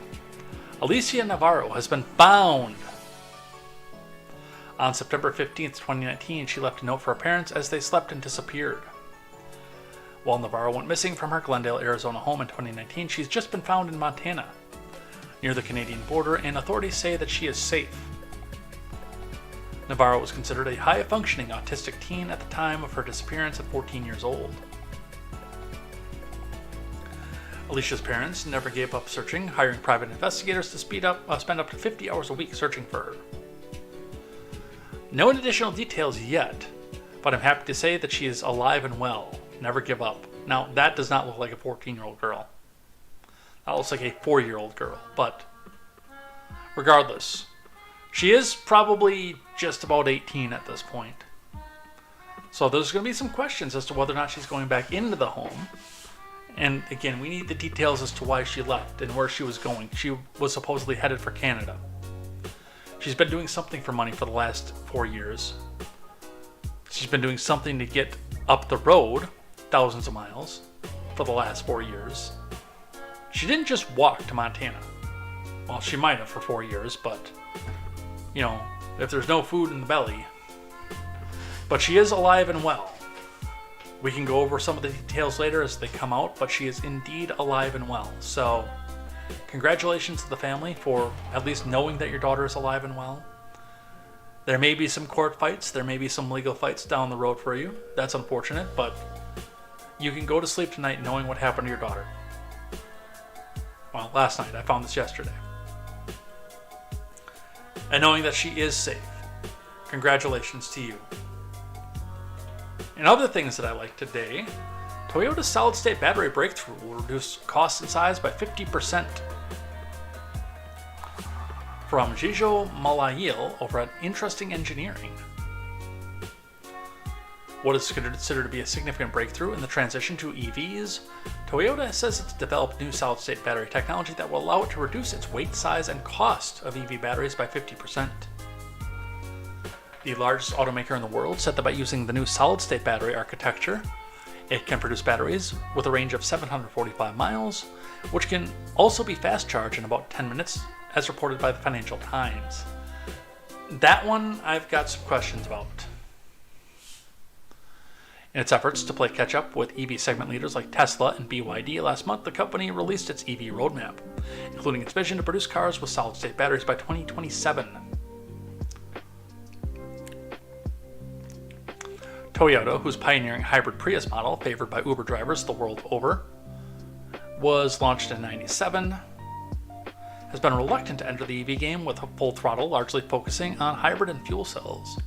Alicia Navarro has been found. On September 15th, 2019, she left a note for her parents as they slept and disappeared. While Navarro went missing from her Glendale, Arizona home in 2019, she's just been found in Montana, near the Canadian border, and authorities say that she is safe. Navarro was considered a high-functioning autistic teen at the time of her disappearance at 14 years old. Alicia's parents never gave up searching, hiring private investigators to spend up to 50 hours a week searching for her. No additional details yet, but I'm happy to say that she is alive and well. Never give up. Now, that does not look like a 14-year-old girl. That looks like a 4-year-old girl, but regardless, she is probably just about 18 at this point. So there's going to be some questions as to whether or not she's going back into the home. And again, we need the details as to why she left and where she was going. She was supposedly headed for Canada. She's been doing something for money for the last 4 years. She's been doing something to get up the road, thousands of miles, for the last 4 years. She didn't just walk to Montana. Well, she might have for 4 years, but, you know, if there's no food in the belly. But she is alive and well. We can go over some of the details later as they come out, but she is indeed alive and well. So, congratulations to the family for at least knowing that your daughter is alive and well. There may be some court fights, there may be some legal fights down the road for you. That's unfortunate, but you can go to sleep tonight knowing what happened to your daughter. Well, last night. I found this yesterday. And knowing that she is safe. Congratulations to you. And other things that I like today, Toyota's solid-state battery breakthrough will reduce cost and size by 50%. From Gijo Malayil over at Interesting Engineering. What is considered to be a significant breakthrough in the transition to EVs, Toyota says it's developed new solid-state battery technology that will allow it to reduce its weight, size, and cost of EV batteries by 50%. The largest automaker in the world said that by using the new solid-state battery architecture, it can produce batteries with a range of 745 miles, which can also be fast-charged in about 10 minutes, as reported by the Financial Times. That one I've got some questions about. In its efforts to play catch-up with EV segment leaders like Tesla and BYD, last month the company released its EV roadmap, including its vision to produce cars with solid-state batteries by 2027. Toyota, whose pioneering hybrid Prius model, favored by Uber drivers the world over, was launched in '97, has been reluctant to enter the EV game with a full throttle, largely focusing on hybrid and fuel cells.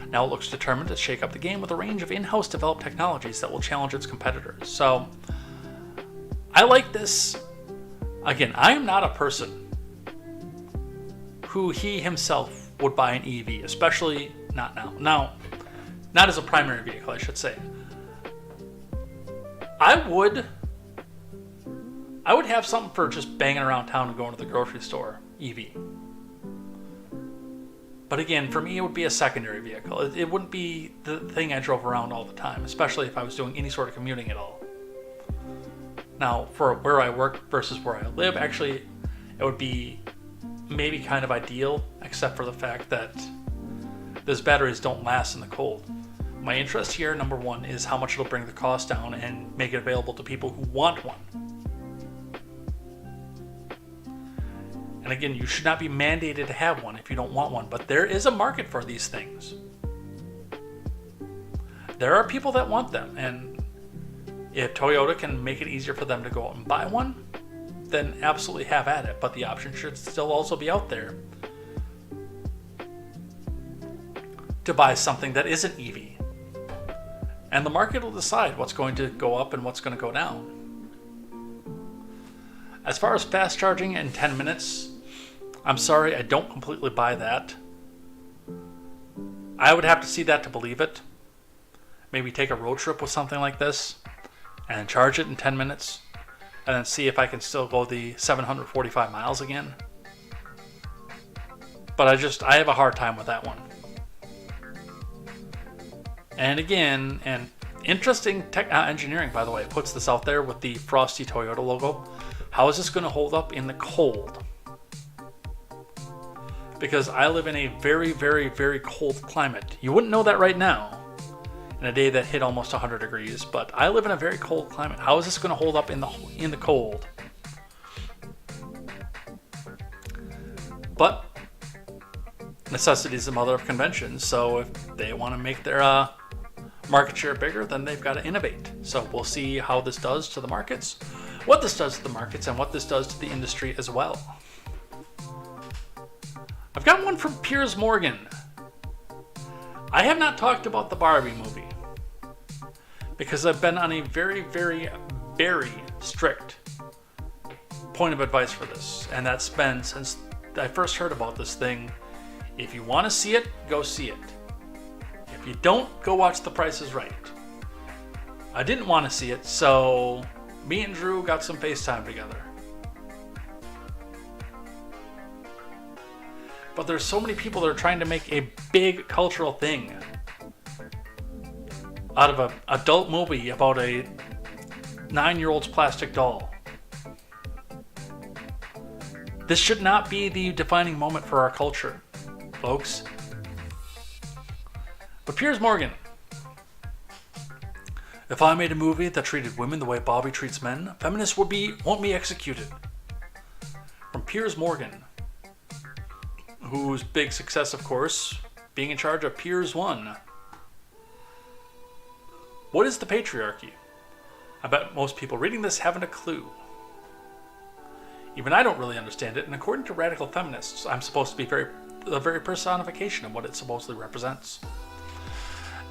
Now it looks determined to shake up the game with a range of in-house developed technologies that will challenge its competitors. So, I like this. Again, I am not a person who he himself would buy an EV, especially not now. Now, not as a primary vehicle, I should say. I would have something for just banging around town and going to the grocery store, EV. But again, for me, it would be a secondary vehicle. It wouldn't be the thing I drove around all the time, especially if I was doing any sort of commuting at all. Now, for where I work versus where I live, actually, it would be maybe kind of ideal, except for the fact that those batteries don't last in the cold. My interest here, number one, is how much it'll bring the cost down and make it available to people who want one. And again, you should not be mandated to have one if you don't want one, but there is a market for these things. There are people that want them, and if Toyota can make it easier for them to go out and buy one, then absolutely have at it, but the option should still also be out there to buy something that isn't EV. And the market will decide what's going to go up and what's going to go down. As far as fast charging in 10 minutes, I'm sorry, I don't completely buy that. I would have to see that to believe it. Maybe take a road trip with something like this and charge it in 10 minutes and then see if I can still go the 745 miles again. But I have a hard time with that one. And again, and interesting engineering, by the way, puts this out there with the frosty Toyota logo. How is this going to hold up in the cold? Because I live in a very, very, very cold climate. You wouldn't know that right now in a day that hit almost 100 degrees, but I live in a very cold climate. How is this going to hold up in the cold? But necessity is the mother of conventions, so if they want to make their market share bigger, then they've got to innovate. So we'll see how this does to the markets, what this does to the markets, and what this does to the industry as well. I've got one from Piers Morgan. I have not talked about the Barbie movie because I've been on a very, very, very strict point of advice for this, and that's been since I first heard about this thing. If you want to see it, go see it. If you don't, go watch The Price is Right. I didn't want to see it, so me and Drew got some FaceTime together. But there's so many people that are trying to make a big cultural thing out of an adult movie about a 9-year-old's plastic doll. This should not be the defining moment for our culture, folks. But Piers Morgan, if I made a movie that treated women the way Bobby treats men, feminists won't be executed. From Piers Morgan, whose big success, of course, being in charge of Piers 1. What is the patriarchy? I bet most people reading this haven't a clue. Even I don't really understand it, and according to radical feminists, I'm supposed to be the very personification of what it supposedly represents.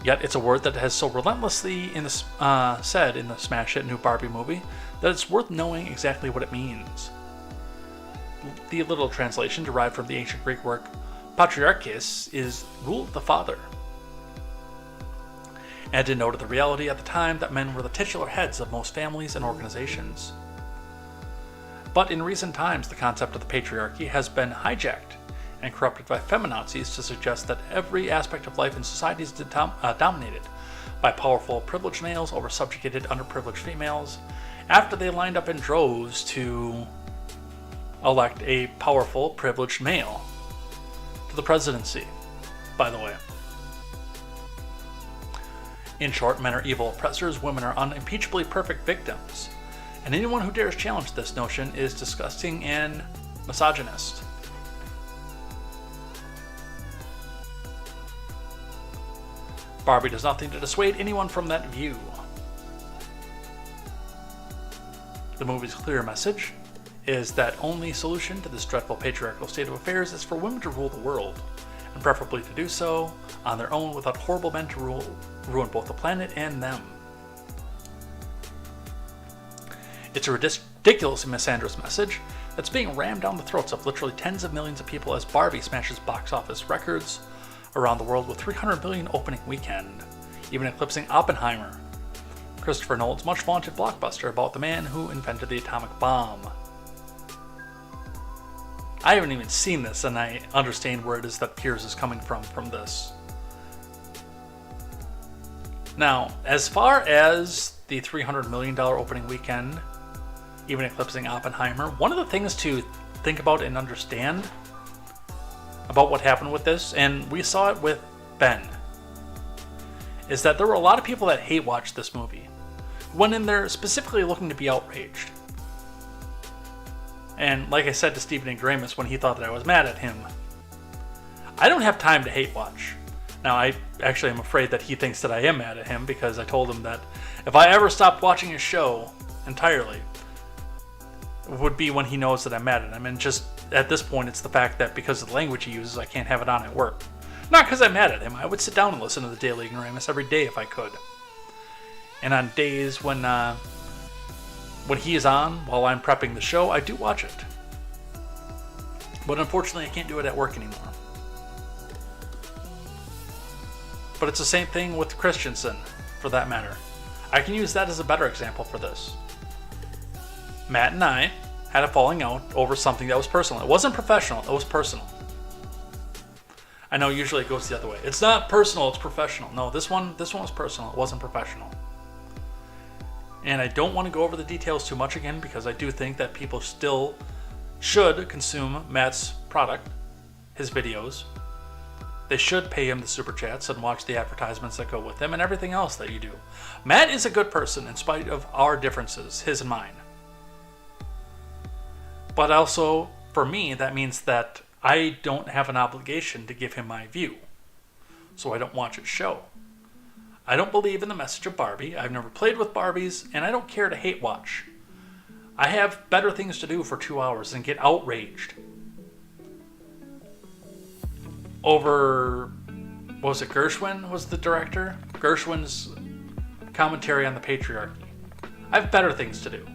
Yet it's a word that has so relentlessly said in the smash hit new Barbie movie that it's worth knowing exactly what it means. The literal translation, derived from the ancient Greek word patriarchis, is rule of the father, and denoted the reality at the time that men were the titular heads of most families and organizations. But in recent times, the concept of the patriarchy has been hijacked and corrupted by feminazis to suggest that every aspect of life in society is dominated by powerful, privileged males over subjugated, underprivileged females, after they lined up in droves to elect a powerful, privileged male to the presidency, by the way. In short, men are evil oppressors, women are unimpeachably perfect victims, and anyone who dares challenge this notion is disgusting and misogynist. Barbie does nothing to dissuade anyone from that view. The movie's clear message is that only solution to this dreadful patriarchal state of affairs is for women to rule the world, and preferably to do so on their own without horrible men to ruin both the planet and them. It's a ridiculously misandrous message that's being rammed down the throats of literally tens of millions of people as Barbie smashes box office records around the world with $300 billion opening weekend, even eclipsing Oppenheimer, Christopher Nolan's much vaunted blockbuster about the man who invented the atomic bomb. I haven't even seen this, and I understand where it is that Piers is coming from this. Now, as far as the $300 million opening weekend, even eclipsing Oppenheimer, one of the things to think about and understand about what happened with this, and we saw it with Ben, is that there were a lot of people that hate watched this movie, who went in there specifically looking to be outraged. And like I said to Stephen Ignoramus when he thought that I was mad at him, I don't have time to hate watch. Now, I actually am afraid that he thinks that I am mad at him, because I told him that if I ever stopped watching his show entirely, it would be when he knows that I'm mad at him. And just at this point, it's the fact that because of the language he uses, I can't have it on at work. Not because I'm mad at him. I would sit down and listen to the Daily Ignoramus every day if I could. And on days when he is on while I'm prepping the show, I do watch it. But unfortunately, I can't do it at work anymore. But it's the same thing with Christensen, for that matter. I can use that as a better example for this. Matt and I had a falling out over something that was personal. It wasn't professional, it was personal. I know usually it goes the other way. It's not personal, it's professional. No, this one was personal, it wasn't professional. And I don't want to go over the details too much again, because I do think that people still should consume Matt's product, his videos. They should pay him the super chats and watch the advertisements that go with them and everything else that you do. Matt is a good person in spite of our differences, his and mine. But also, for me, that means that I don't have an obligation to give him my view, so I don't watch his show. I don't believe in the message of Barbie. I've never played with Barbies, and I don't care to hate watch. I have better things to do for 2 hours than get outraged over, what was it, Gershwin was the director? Gershwin's commentary on the patriarchy. I have better things to do.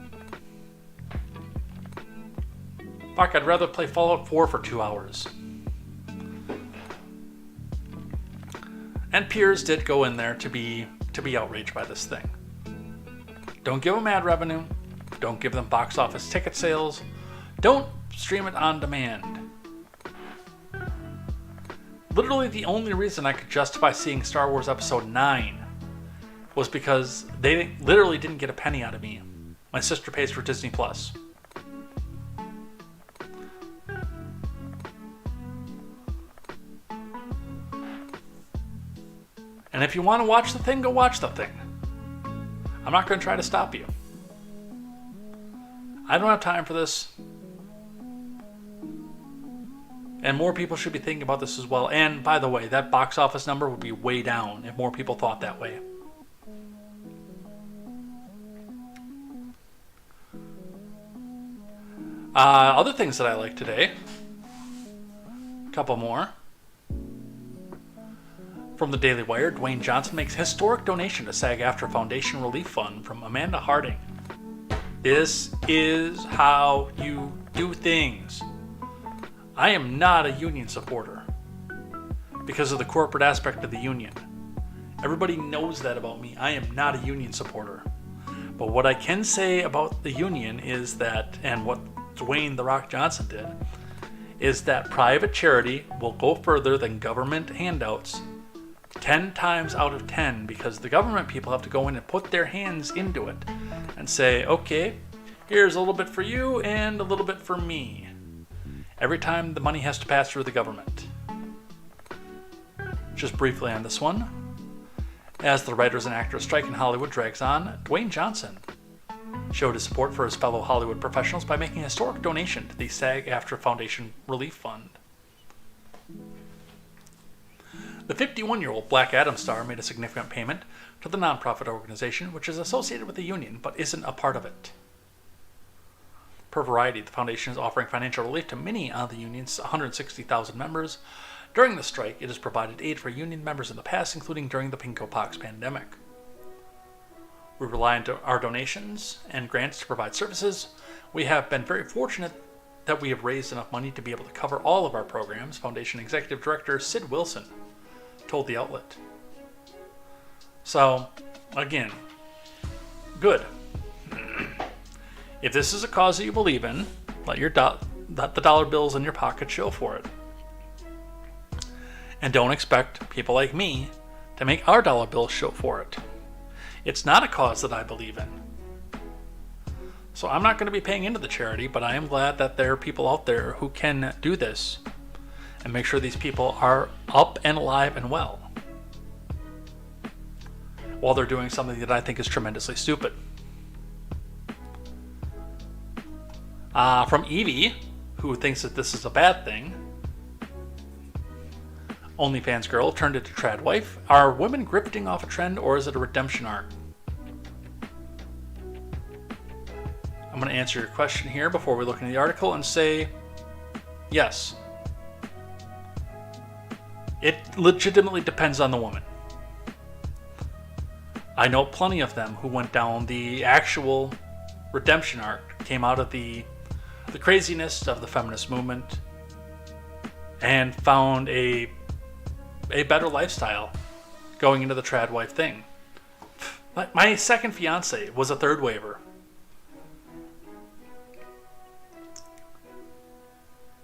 Fuck, I'd rather play Fallout 4 for 2 hours. And Piers did go in there to be outraged by this thing. Don't give them ad revenue. Don't give them box office ticket sales. Don't stream it on demand. Literally the only reason I could justify seeing Star Wars Episode 9 was because they literally didn't get a penny out of me. My sister pays for Disney Plus. And if you want to watch the thing, go watch the thing. I'm not going to try to stop you. I don't have time for this. And more people should be thinking about this as well. And by the way, that box office number would be way down if more people thought that way. Other things that I like today. A couple more. From the Daily Wire, Dwayne Johnson makes historic donation to SAG-AFTRA Foundation Relief Fund from Amanda Harding. This is how you do things. I am not a union supporter because of the corporate aspect of the union. Everybody knows that about me. I am not a union supporter. But what I can say about the union is that, and what Dwayne "The Rock" Johnson did, is that private charity will go further than government handouts 10 times out of 10, because the government people have to go in and put their hands into it and say, okay, here's a little bit for you and a little bit for me. Every time the money has to pass through the government. Just briefly on this one, as the writers and actors strike in Hollywood drags on, Dwayne Johnson showed his support for his fellow Hollywood professionals by making a historic donation to the SAG-AFTRA Foundation Relief Fund. The 51-year-old Black Adam star made a significant payment to the nonprofit organization, which is associated with the union but isn't a part of it. Per variety, the foundation is offering financial relief to many of the union's 160,000 members. During the strike, it has provided aid for union members in the past, including during the Pinko-Pox pandemic. We rely on our donations and grants to provide services. We have been very fortunate that we have raised enough money to be able to cover all of our programs, Foundation Executive Director Sid Wilson told the outlet. So, again, good. If this is a cause that you believe in, let the dollar bills in your pocket show for it. And don't expect people like me to make our dollar bills show for it. It's not a cause that I believe in. So I'm not going to be paying into the charity, but I am glad that there are people out there who can do this and make sure these people are up and alive and well while they're doing something that I think is tremendously stupid. From Evie, who thinks that this is a bad thing. OnlyFans girl turned into trad wife. Are women grifting off a trend, or is it a redemption arc? I'm going to answer your question here before we look into the article and say yes. It legitimately depends on the woman. I know plenty of them who went down the actual redemption arc, came out of the craziness of the feminist movement, and found a better lifestyle going into the trad wife thing. My second fiance was a third waver.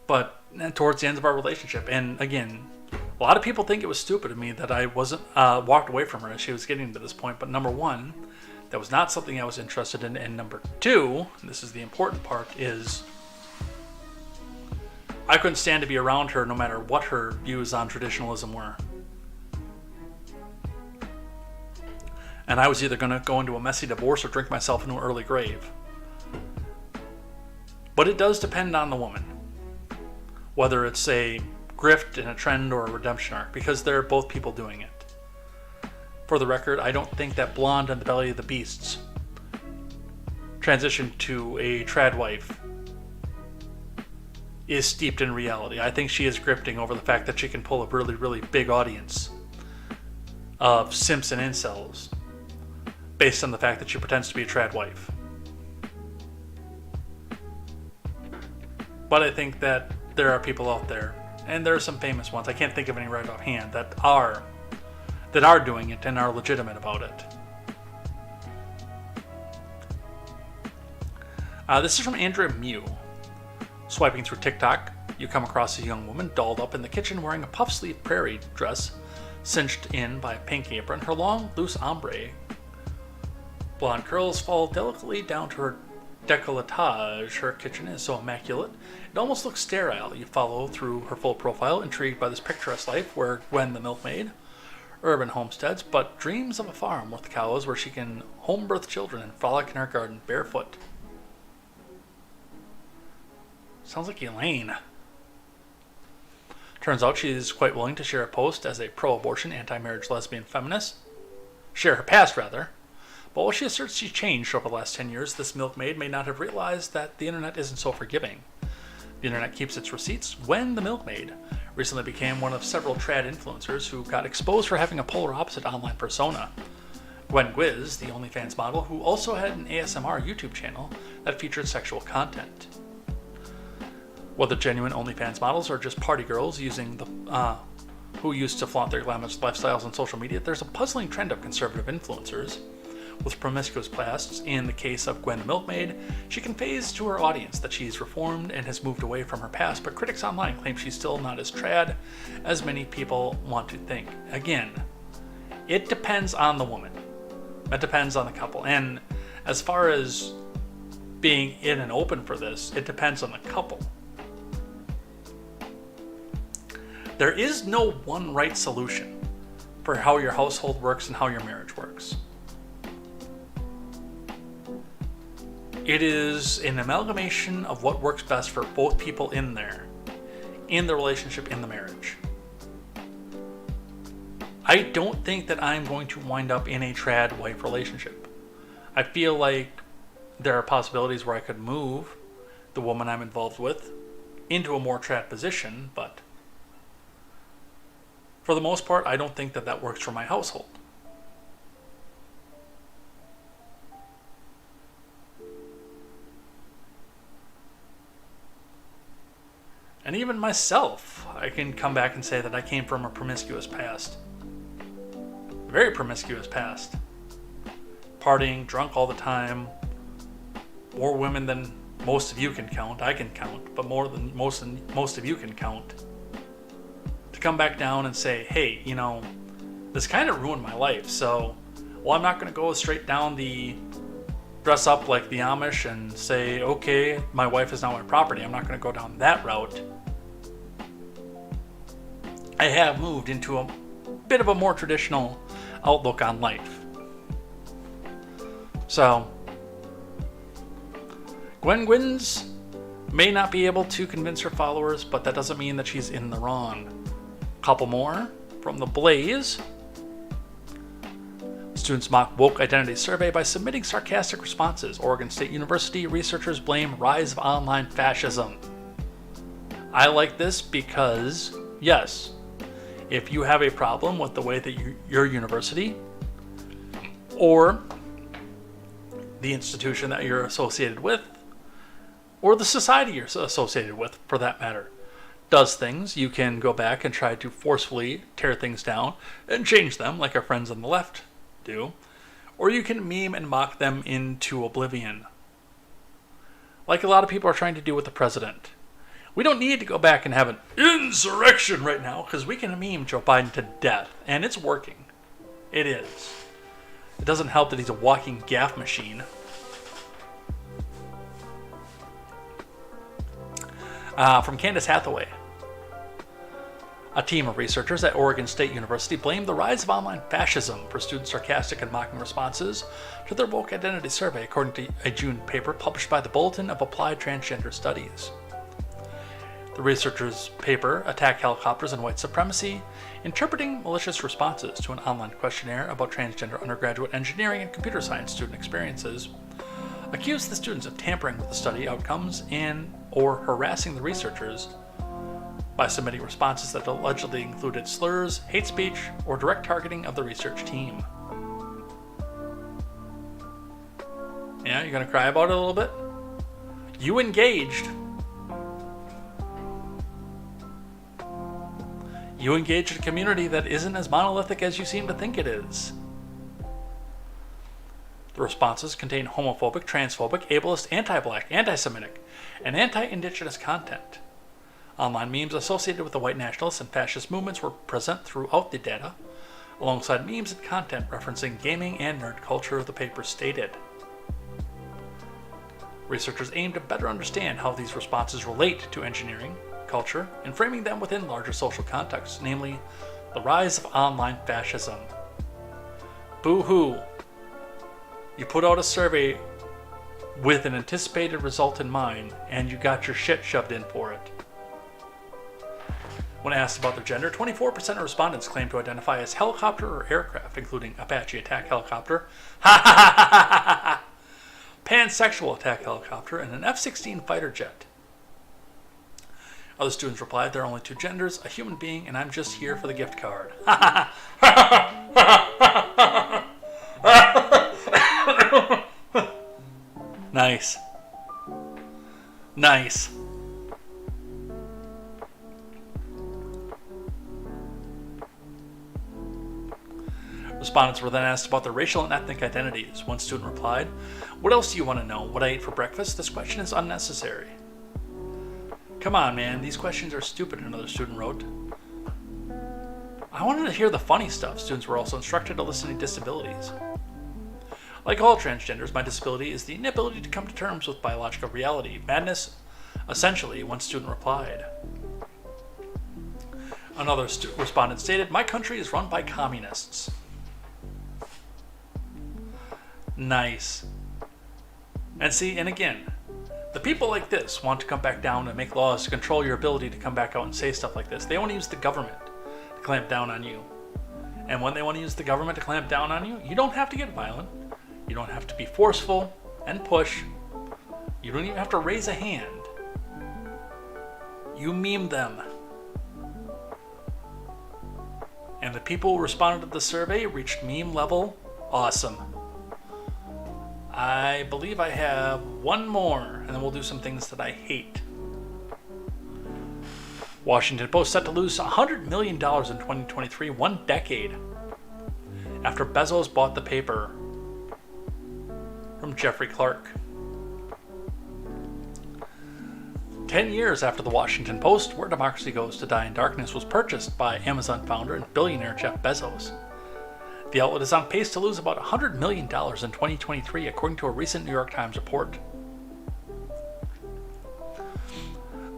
But towards the end of our relationship, and again, a lot of people think it was stupid of me that I wasn't walked away from her as she was getting to this point. But number one, that was not something I was interested in. And number two, and this is the important part, is I couldn't stand to be around her no matter what her views on traditionalism were. And I was either going to go into a messy divorce or drink myself into an early grave. But it does depend on the woman, whether it's a grift and a trend or a redemption arc, because they're both people doing it. For the record, I don't think that blonde on the belly of the beasts transition to a trad wife is steeped in reality. I think she is grifting over the fact that she can pull a really, really big audience of simps and incels based on the fact that she pretends to be a trad wife. But I think that there are people out there, and there are some famous ones, I can't think of any right offhand, that are doing it and are legitimate about it. This is from Andrea Mew. Swiping through TikTok, you come across a young woman dolled up in the kitchen wearing a puff-sleeve prairie dress cinched in by a pink apron. Her long, loose ombre blonde curls fall delicately down to her décolletage. Her kitchen is so immaculate, it almost looks sterile. You follow through her full profile, intrigued by this picturesque life where Gwen the milkmaid, urban homesteads, but dreams of a farm with cows where she can home birth children and frolic in her garden barefoot. Sounds like Elaine. Turns out she is quite willing to share a post as a pro-abortion, anti-marriage lesbian feminist. Share her past, rather. But while she asserts she's changed over the last 10 years, this milkmaid may not have realized that the internet isn't so forgiving. The internet keeps its receipts. Gwen the milkmaid recently became one of several trad influencers who got exposed for having a polar opposite online persona. Gwen Gwiz, the OnlyFans model, who also had an ASMR YouTube channel that featured sexual content. Whether genuine OnlyFans models or just party girls who used to flaunt their glamorous lifestyles on social media, there's a puzzling trend of conservative influencers with promiscuous pasts. In the case of Gwen the Milkmaid, she conveys to her audience that she's reformed and has moved away from her past, but critics online claim she's still not as trad as many people want to think. Again, it depends on the woman. It depends on the couple. And as far as being in and open for this, it depends on the couple. There is no one right solution for how your household works and how your marriage works. It is an amalgamation of what works best for both people in there, in the relationship, in the marriage. I don't think that I'm going to wind up in a trad wife relationship. I feel like there are possibilities where I could move the woman I'm involved with into a more trapped position, but for the most part, I don't think that that works for my household. And even myself, I can come back and say that I came from a promiscuous past. Very promiscuous past. Partying, drunk all the time. More women than most of you can count. I can count, but more than most of you can count. To come back down and say, hey, you know, this kind of ruined my life, so, well, I'm not going to go straight down the dress up like the Amish and say, okay, my wife is now my property. I'm not going to go down that route. I have moved into a bit of a more traditional outlook on life. So, Gwen Gwynns may not be able to convince her followers, but that doesn't mean that she's in the wrong. Couple more from The Blaze. Students mock woke identity survey by submitting sarcastic responses. Oregon State University researchers blame rise of online fascism. I like this because, yes, if you have a problem with the way that your university or the institution that you're associated with, or the society you're associated with, for that matter, does things, you can go back and try to forcefully tear things down and change them like our friends on the left do, or you can meme and mock them into oblivion, like a lot of people are trying to do with the president. We don't need to go back and have an insurrection right now, because we can meme Joe Biden to death, and it's working. It is. It doesn't help that he's a walking gaffe machine. From Candace Hathaway. A team of researchers at Oregon State University blamed the rise of online fascism for students' sarcastic and mocking responses to their woke identity survey, according to a June paper published by the Bulletin of Applied Transgender Studies. The researchers' paper, Attack Helicopters and White Supremacy, Interpreting Malicious Responses to an Online Questionnaire about Transgender Undergraduate Engineering and Computer Science Student Experiences, accused the students of tampering with the study outcomes and or harassing the researchers by submitting responses that allegedly included slurs, hate speech, or direct targeting of the research team. Yeah, you're gonna cry about it a little bit? You engaged. You engaged a community that isn't as monolithic as you seem to think it is. The responses contain homophobic, transphobic, ableist, anti-black, anti-Semitic, and anti-Indigenous content. Online memes associated with the white nationalist and fascist movements were present throughout the data, alongside memes and content referencing gaming and nerd culture, the paper stated. Researchers aim to better understand how these responses relate to engineering, culture, and framing them within larger social contexts, namely the rise of online fascism. Boo-hoo. You put out a survey with an anticipated result in mind, and you got your shit shoved in for it. When asked about their gender, 24% of respondents claimed to identify as helicopter or aircraft, including Apache attack helicopter, pansexual attack helicopter, and an F-16 fighter jet. Other students replied, there are only two genders, a human being, and I'm just here for the gift card. Nice. Nice. Respondents were then asked about their racial and ethnic identities. One student replied, what else do you want to know? What I ate for breakfast? This question is unnecessary. Come on, man. These questions are stupid, another student wrote. I wanted to hear the funny stuff. Students were also instructed to listen to disabilities. Like all transgenders, my disability is the inability to come to terms with biological reality. Madness, essentially, one student replied. Another respondent stated, my country is run by communists. Nice. And see, and again, the people like this want to come back down and make laws to control your ability to come back out and say stuff like this. They want to use the government to clamp down on you. And when they want to use the government to clamp down on you, you don't have to get violent. You don't have to be forceful and push. You don't even have to raise a hand. You meme them. And the people who responded to the survey reached meme level awesome. I believe I have one more, and then we'll do some things that I hate. Washington Post set to lose $100 million in 2023, 1 decade after Bezos bought the paper from Jeffrey Clark. 10 years after the Washington Post, Where Democracy Goes to Die in Darkness, was purchased by Amazon founder and billionaire Jeff Bezos. The outlet is on pace to lose about $100 million in 2023, according to a recent New York Times report.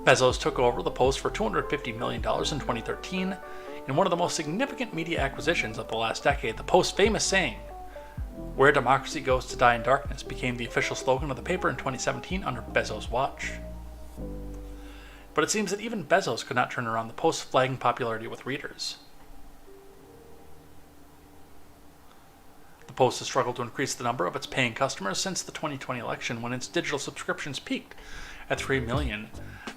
Bezos took over the Post for $250 million in 2013 in one of the most significant media acquisitions of the last decade. The Post's famous saying, "Where democracy goes to die in darkness," became the official slogan of the paper in 2017 under Bezos' watch. But it seems that even Bezos could not turn around the Post's flagging popularity with readers. The Post has struggled to increase the number of its paying customers since the 2020 election, when its digital subscriptions peaked at 3 million.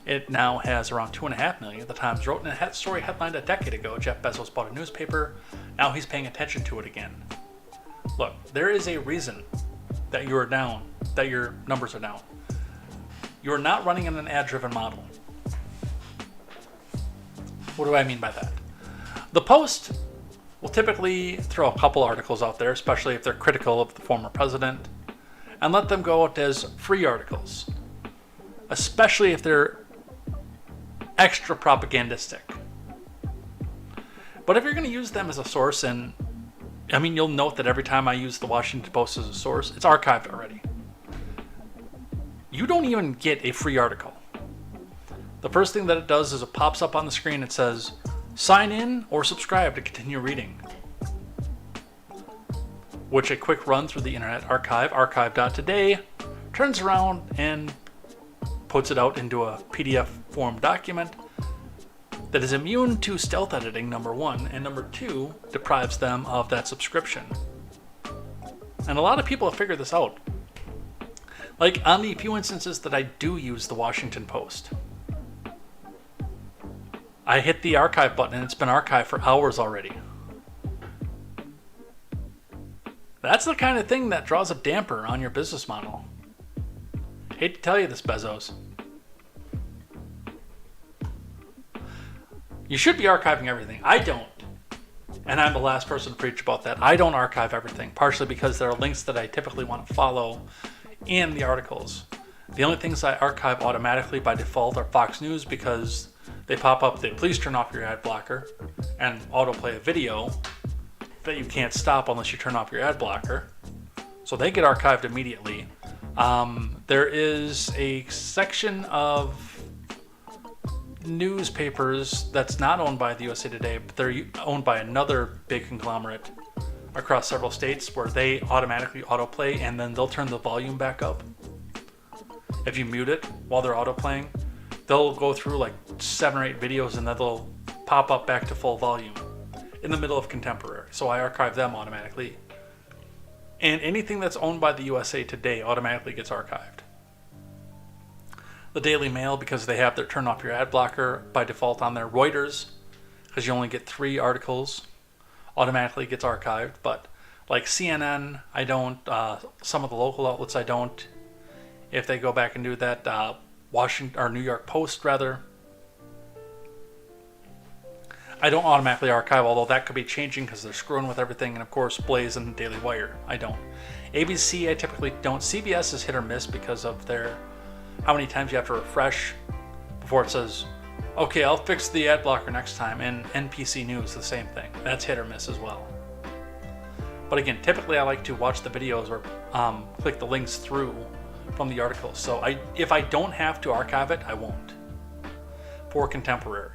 It now has around 2.5 million. The Times wrote in a story headlined a decade ago, "Jeff Bezos bought a newspaper. Now he's paying attention to it again." Look, there is a reason that you are down, that your numbers are down. You are not running in an ad-driven model. What do I mean by that? The Post will typically throw a couple articles out there, especially if they're critical of the former president, and let them go out as free articles, especially if they're extra propagandistic. But if you're going to use them as a source, and I mean, you'll note that every time I use the Washington Post as a source, it's archived already. You don't even get a free article. The first thing that it does is it pops up on the screen. It says, "Sign in or subscribe to continue reading," which a quick run through the Internet Archive, archive.today, turns around and puts it out into a PDF form document that is immune to stealth editing, number one, and number two, deprives them of that subscription. And a lot of people have figured this out. Like, on the few instances that I do use the Washington Post, I hit the archive button and it's been archived for hours already. That's the kind of thing that draws a damper on your business model. Hate to tell you this, Bezos. You should be archiving everything. I don't. And I'm the last person to preach about that. I don't archive everything, partially because there are links that I typically want to follow in the articles. The only things I archive automatically by default are Fox News, because they pop up that please turn off your ad blocker and autoplay a video that you can't stop unless you turn off your ad blocker. So they get archived immediately. There is a section of newspapers that's not owned by the USA Today, but they're owned by another big conglomerate across several states, where they automatically autoplay and then they'll turn the volume back up. If you mute it while they're autoplaying, they'll go through like 7 or 8 videos and then they'll pop up back to full volume in the middle of contemporary. So I archive them automatically. And anything that's owned by the USA Today automatically gets archived. The Daily Mail, because they have their turn off your ad blocker by default on their. Reuters, because you only get 3 articles, automatically gets archived. But like CNN, I don't. Some of the local outlets, I don't. If they go back and do that, Washington or New York Post rather, I don't automatically archive, although that could be changing because they're screwing with everything. And of course, Blaze and Daily Wire, I don't. ABC, I typically don't. CBS is hit or miss because of their how many times you have to refresh before it says, okay, I'll fix the ad blocker next time. And NPC News, the same thing. That's hit or miss as well. But again, typically I like to watch the videos or click the links through from the articles. So if I don't have to archive it, I won't. For contemporary.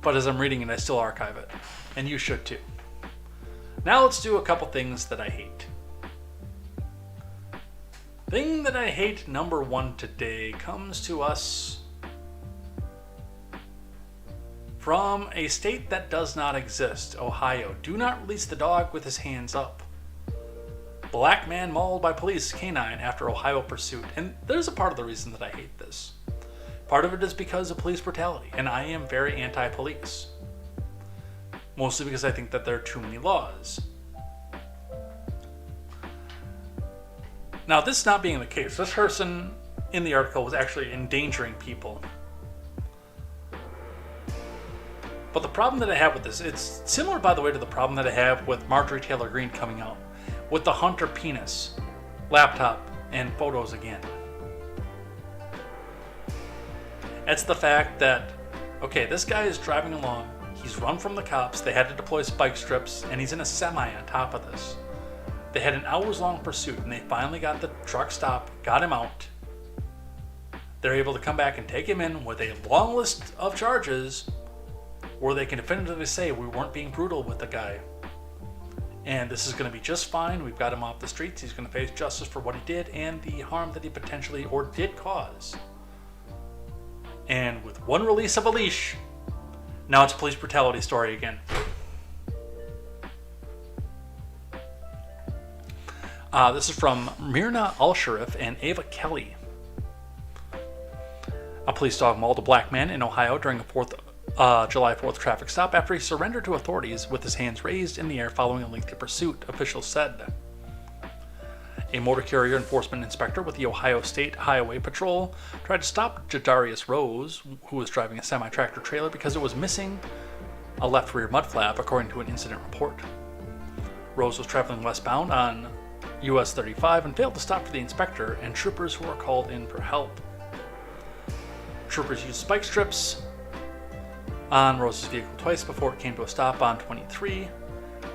But as I'm reading it, I still archive it. And you should too. Now let's do a couple things that I hate. Thing that I hate number 1 today comes to us from a state that does not exist, Ohio. Do not release the dog with his hands up. Black man mauled by police canine after Ohio pursuit. And there's a part of the reason that I hate this. Part of it is because of police brutality, and I am very anti-police. Mostly because I think that there are too many laws. Now, this not being the case, this person in the article was actually endangering people. But the problem that I have with this, it's similar, by the way, to the problem that I have with Marjorie Taylor Greene coming out with the Hunter penis, laptop, and photos again. It's the fact that, okay, this guy is driving along, he's run from the cops, they had to deploy spike strips, and he's in a semi on top of this. They had an hours-long pursuit, and they finally got the truck stopped, got him out. They're able to come back and take him in with a long list of charges where they can definitively say we weren't being brutal with the guy. And this is going to be just fine. We've got him off the streets. He's going to face justice for what he did and the harm that he potentially or did cause. And with one release of a leash, now it's a police brutality story again. This is from Myrna Al-Sharif and Ava Kelly. A police dog mauled a black man in Ohio during a July 4th traffic stop after he surrendered to authorities with his hands raised in the air following a lengthy pursuit, officials said. A motor carrier enforcement inspector with the Ohio State Highway Patrol tried to stop Jadarius Rose, who was driving a semi-tractor trailer, because it was missing a left rear mud flap, according to an incident report. Rose was traveling westbound on US 35 and failed to stop for the inspector and troopers who were called in for help. Troopers used spike strips on Rose's vehicle twice before it came to a stop on 23.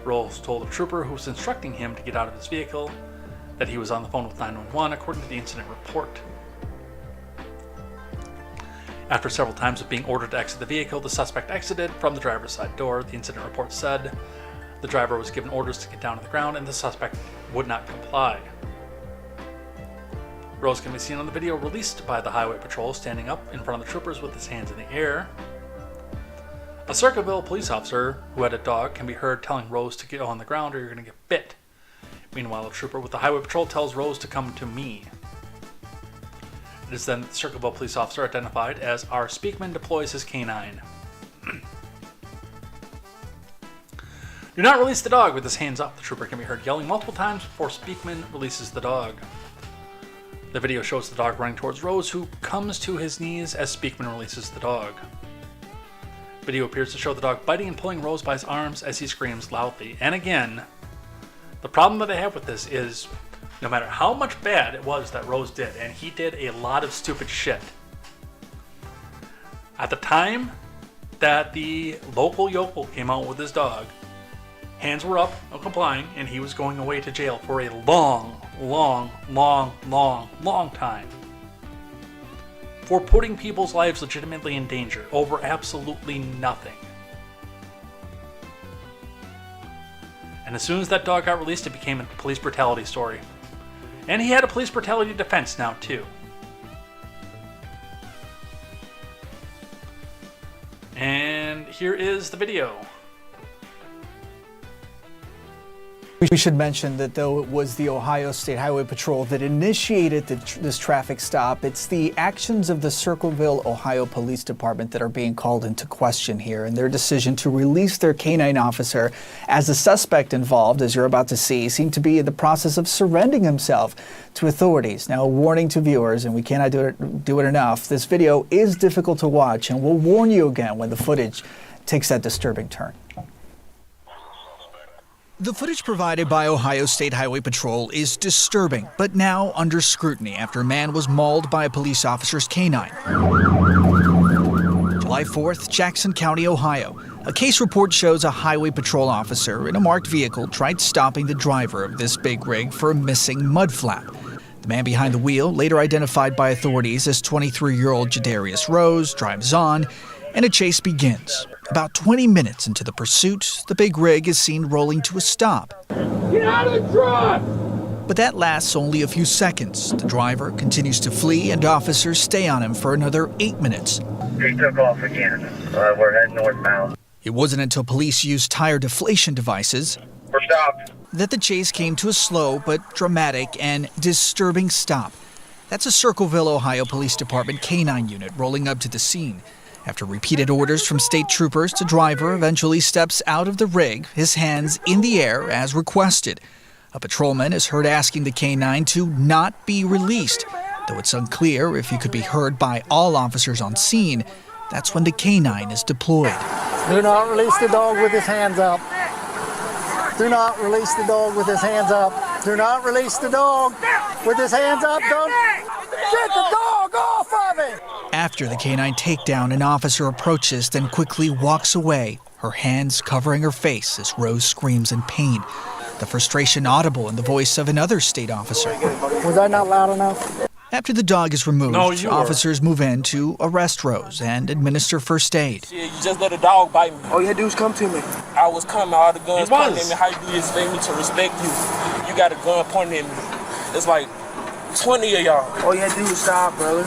Rose told a trooper who was instructing him to get out of his vehicle that he was on the phone with 911, according to the incident report. After several times of being ordered to exit the vehicle, the suspect exited from the driver's side door. The incident report said the driver was given orders to get down to the ground and the suspect would not comply. Rose can be seen on the video released by the Highway Patrol standing up in front of the troopers with his hands in the air. A Circleville police officer who had a dog can be heard telling Rose to get on the ground or you're going to get bit. Meanwhile, a trooper with the Highway Patrol tells Rose to come to me. It is then the Circleville police officer identified as R. Speakman deploys his canine. Do not release the dog with his hands up, the trooper can be heard yelling multiple times before Speakman releases the dog. The video shows the dog running towards Rose, who comes to his knees as Speakman releases the dog. Video appears to show the dog biting and pulling Rose by his arms as he screams loudly. And again, the problem that I have with this is no matter how much bad it was that Rose did, and he did a lot of stupid shit, at the time that the local yokel came out with his dog, hands were up, no complying, and he was going away to jail for a long time for putting people's lives legitimately in danger over absolutely nothing. And as soon as that dog got released, it became a police brutality story. And he had a police brutality defense now, too. And here is the video. We should mention that though it was the Ohio State Highway Patrol that initiated this traffic stop, it's the actions of the Circleville, Ohio Police Department that are being called into question here, and their decision to release their canine officer as the suspect involved, as you're about to see, seemed to be in the process of surrendering himself to authorities. Now, a warning to viewers, and we cannot do it enough, this video is difficult to watch, and we'll warn you again when the footage takes that disturbing turn. The footage provided by Ohio State Highway Patrol is disturbing, but now under scrutiny after a man was mauled by a police officer's canine. July 4th, Jackson County, Ohio. A case report shows a highway patrol officer in a marked vehicle tried stopping the driver of this big rig for a missing mud flap. The man behind the wheel, later identified by authorities as 23-year-old Jadarius Rose, drives on, and a chase begins. About 20 minutes into the pursuit, the big rig is seen rolling to a stop. Get out of the truck! But that lasts only a few seconds. The driver continues to flee, and officers stay on him for another 8 minutes. He took off again. We're heading northbound. It wasn't until police used tire deflation devices We're stopped. that the chase came to a slow but dramatic and disturbing stop. That's a Circleville, Ohio Police Department K-9 unit rolling up to the scene. After repeated orders from state troopers, the driver eventually steps out of the rig, his hands in the air as requested. A patrolman is heard asking the K-9 to not be released, though it's unclear if he could be heard by all officers on scene. That's when the K-9 is deployed. Do not release the dog with his hands up. Do not release the dog with his hands up. Do not release the dog with his hands up. Don't get the dog off of him. After the K-9 takedown, an officer approaches, then quickly walks away, her hands covering her face as Rose screams in pain. The frustration audible in the voice of another state officer. Was that not loud enough? After the dog is removed, No, officers move in to arrest Rose and administer first aid. You just let a dog bite me. All you had to do was come to me. I was coming, all the guns He was. pointing at me. How you do you expect me to respect you? You got a gun pointing at me. It's like 20 of y'all. All you had to do was stop, brother.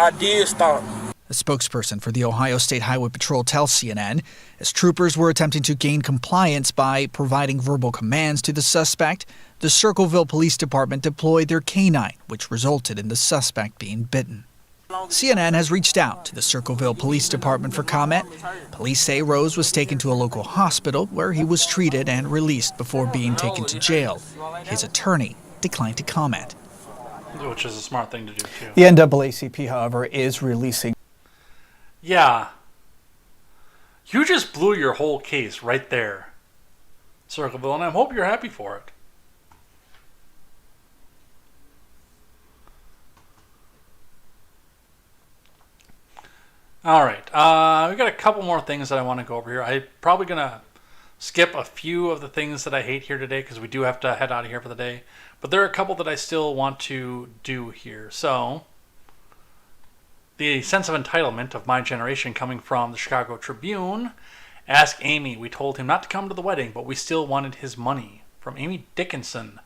I did stop. A spokesperson for the Ohio State Highway Patrol tells CNN as troopers were attempting to gain compliance by providing verbal commands to the suspect, the Circleville Police Department deployed their K-9, which resulted in the suspect being bitten. CNN has reached out to the Circleville Police Department for comment. Police say Rose was taken to a local hospital where he was treated and released before being taken to jail. His attorney declined to comment. Which is a smart thing to do, too. The NAACP, however, is releasing. Yeah. You just blew your whole case right there, Circleville, and I hope you're happy for it. All right. We got a couple more things that I want to go over here. I'm probably going to skip a few of the things that I hate here today because we do have to head out of here for the day. But there are a couple that I still want to do here. So, the sense of entitlement of my generation coming from the Chicago Tribune. Ask Amy. We told him not to come to the wedding, but we still wanted his money. From Amy Dickinson.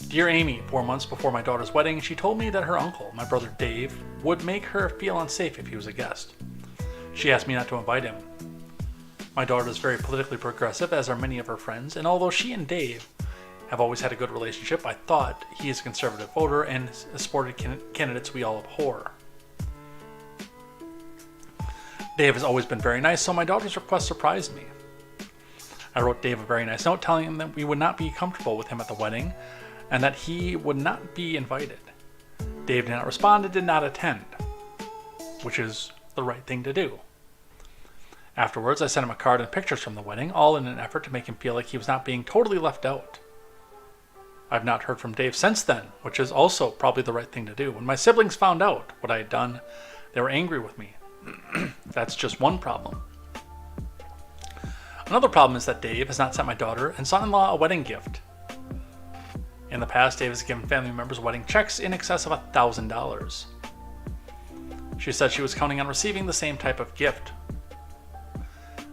Dear Amy, 4 months before my daughter's wedding, she told me that her uncle, my brother Dave, would make her feel unsafe if he was a guest. She asked me not to invite him. My daughter is very politically progressive, as are many of her friends, and although she and Dave have always had a good relationship, I thought he is a conservative voter and supported candidates we all abhor. Dave has always been very nice, so my daughter's request surprised me. I wrote Dave a very nice note telling him that we would not be comfortable with him at the wedding and that he would not be invited. Dave did not respond and did not attend, which is the right thing to do. Afterwards, I sent him a card and pictures from the wedding, all in an effort to make him feel like he was not being totally left out. I've not heard from Dave since then, which is also probably the right thing to do. When my siblings found out what I had done, they were angry with me. That's just one problem. Another problem is that Dave has not sent my daughter and son-in-law a wedding gift. In the past, Dave has given family members wedding checks in excess of $1,000. She said she was counting on receiving the same type of gift.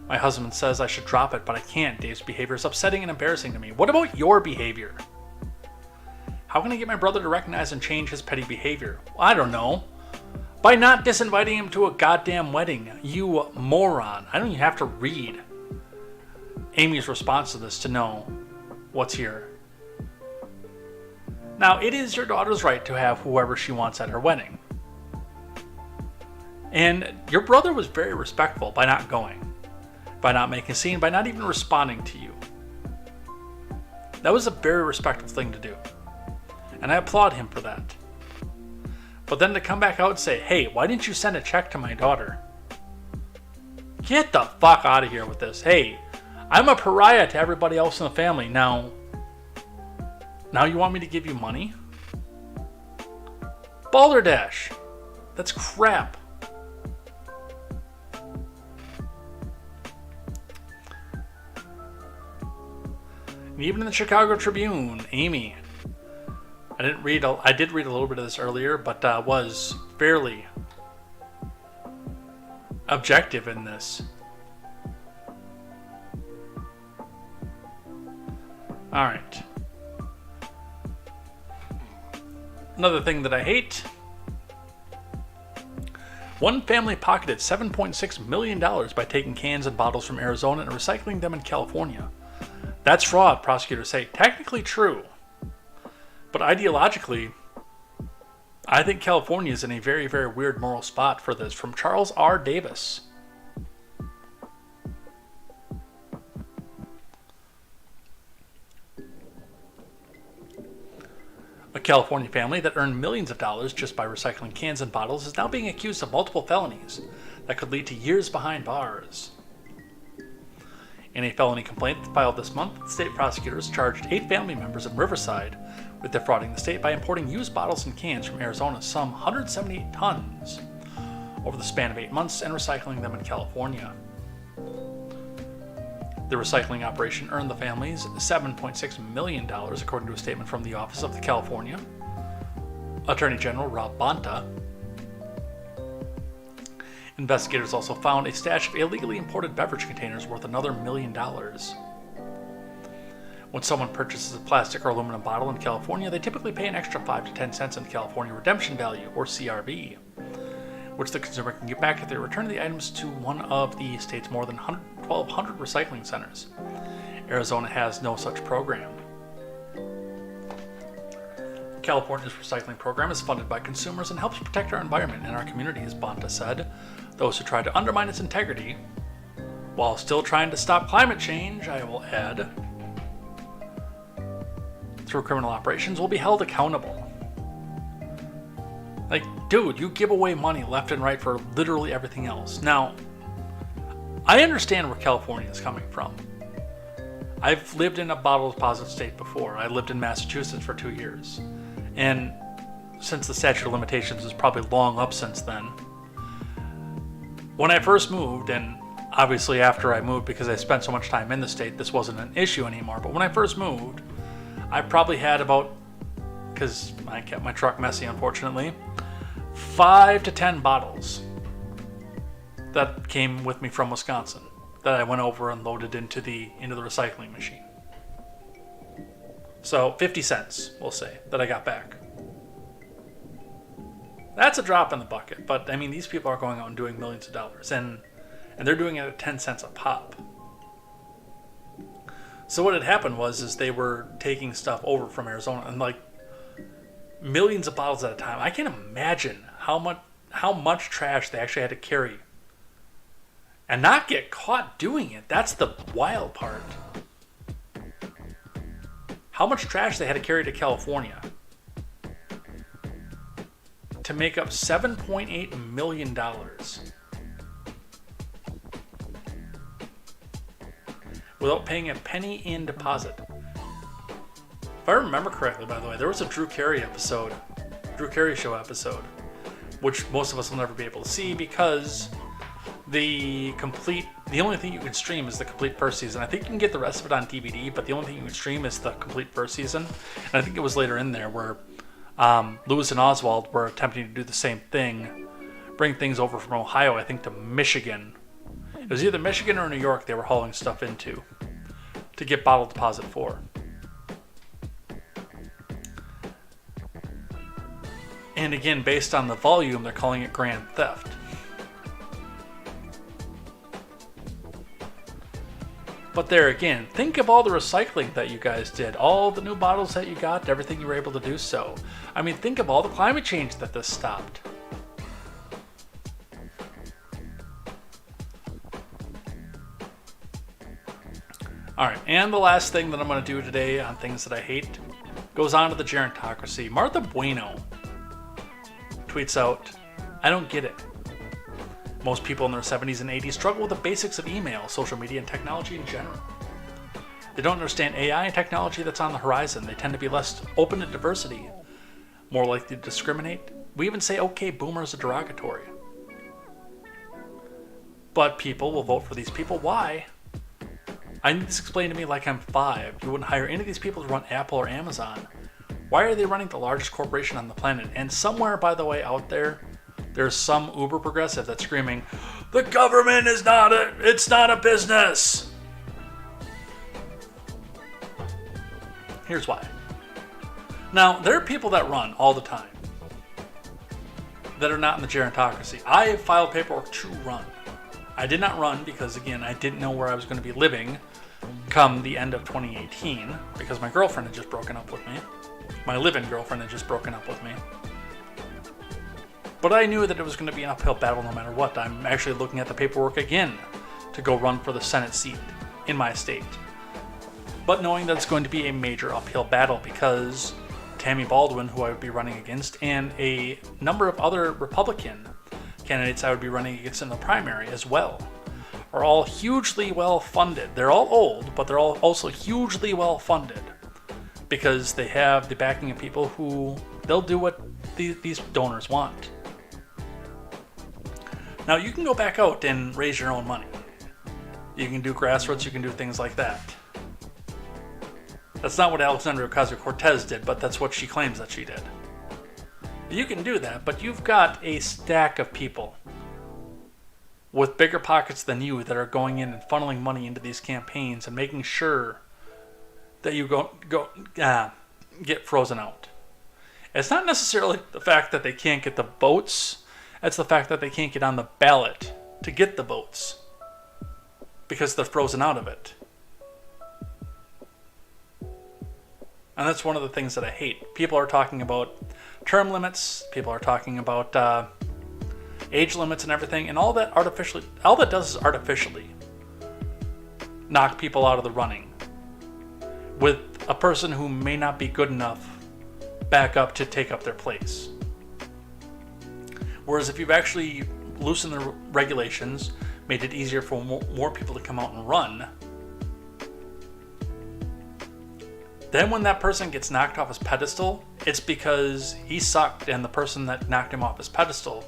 My husband says I should drop it, but I can't. Dave's behavior is upsetting and embarrassing to me. What about your behavior? How can I get my brother to recognize and change his petty behavior? Well, I don't know. By not disinviting him to a goddamn wedding, you moron. I don't even have to read Amy's response to this to know what's here. Now, it is your daughter's right to have whoever she wants at her wedding. And your brother was very respectful by not going, by not making a scene, by not even responding to you. That was a very respectful thing to do. And I applaud him for that. But then to come back out and say, hey, why didn't you send a check to my daughter? Get the fuck out of here with this. Hey, I'm a pariah to everybody else in the family. Now you want me to give you money? Balderdash. That's crap. And even in the Chicago Tribune, Amy, I did read a little bit of this earlier, but was fairly objective in this. All right. Another thing that I hate. One family pocketed $7.6 million by taking cans and bottles from Arizona and recycling them in California. That's fraud, prosecutors say. Technically true. But ideologically, I think California is in a very, very weird moral spot for this. From Charles R. Davis. A California family that earned millions of dollars just by recycling cans and bottles is now being accused of multiple felonies that could lead to years behind bars. In a felony complaint filed this month, state prosecutors charged 8 family members in Riverside with defrauding the state by importing used bottles and cans from Arizona, some 178 tons, over the span of 8 months and recycling them in California. The recycling operation earned the families $7.6 million, according to a statement from the Office of the California Attorney General Rob Bonta. Investigators also found a stash of illegally imported beverage containers worth another $1 million. When someone purchases a plastic or aluminum bottle in California, they typically pay an extra 5 to 10 cents in California Redemption Value, or CRV, which the consumer can get back if they return the items to one of the state's more than 1,200 recycling centers. Arizona has no such program. California's recycling program is funded by consumers and helps protect our environment and our communities, Bonta said. Those who try to undermine its integrity, while still trying to stop climate change, I will add, through criminal operations, will be held accountable. Like, dude, you give away money left and right for literally everything else. Now, I understand where California is coming from. I've lived in a bottle deposit state before. I lived in Massachusetts for 2 years. And since the statute of limitations is probably long up since then, when I first moved, and obviously after I moved because I spent so much time in the state, this wasn't an issue anymore. But when I first moved, I probably had about, because I kept my truck messy unfortunately, 5 to 10 bottles that came with me from Wisconsin that I went over and loaded into the recycling machine. So 50 cents, we'll say, that I got back. That's a drop in the bucket, but I mean, these people are going out and doing millions of dollars, and they're doing it at 10 cents a pop. So what had happened was they were taking stuff over from Arizona, and like millions of bottles at a time. I can't imagine how much trash they actually had to carry and not get caught doing it. That's the wild part. How much trash they had to carry to California to make up $7.8 million. Without paying a penny in deposit. If I remember correctly, by the way, there was a Drew Carey Show episode, which most of us will never be able to see because the only thing you can stream is the complete first season. I think you can get the rest of it on DVD, but the only thing you can stream is the complete first season. And I think it was later in there where Lewis and Oswald were attempting to do the same thing, bring things over from Ohio, I think, to Michigan. It was either Michigan or New York they were hauling stuff into to get bottle deposit for. And again, based on the volume, they're calling it grand theft. But there again, think of all the recycling that you guys did, all the new bottles that you got, everything you were able to do so. I mean, think of all the climate change that this stopped. Alright, and the last thing that I'm going to do today on things that I hate goes on to the gerontocracy. Martha Bueno tweets out, "I don't get it. Most people in their 70s and 80s struggle with the basics of email, social media, and technology in general. They don't understand AI and technology that's on the horizon. They tend to be less open to diversity, more likely to discriminate. We even say, okay, boomer is a derogatory. But people will vote for these people. Why? I need this explained to me like I'm 5. You wouldn't hire any of these people to run Apple or Amazon. Why are they running the largest corporation on the planet? And somewhere, by the way, out there, there's some uber progressive that's screaming, the government is not a business. Here's why. Now, there are people that run all the time that are not in the gerontocracy. I have filed paperwork to run. I did not run because, again, I didn't know where I was going to be living come the end of 2018 because my girlfriend had just broken up with me. My live-in girlfriend had just broken up with me. But I knew that it was going to be an uphill battle no matter what. I'm actually looking at the paperwork again to go run for the Senate seat in my state. But knowing that it's going to be a major uphill battle because Tammy Baldwin, who I would be running against, and a number of other Republican candidates I would be running against in the primary as well, are all hugely well funded. They're all old, but they're all also hugely well funded because they have the backing of people who they'll do what these donors want. Now, you can go back out and raise your own money. You can do grassroots, you can do things like that. That's not what Alexandria Ocasio-Cortez did, but that's what she claims that she did. You can do that, but you've got a stack of people with bigger pockets than you that are going in and funneling money into these campaigns and making sure that you get frozen out. It's not necessarily the fact that they can't get the votes. It's the fact that they can't get on the ballot to get the votes because they're frozen out of it. And that's one of the things that I hate. People are talking about term limits. People are talking about age limits and everything. And all that does is artificially knock people out of the running with a person who may not be good enough back up to take up their place. Whereas if you've actually loosened the regulations, made it easier for more people to come out and run, then when that person gets knocked off his pedestal, it's because he sucked and the person that knocked him off his pedestal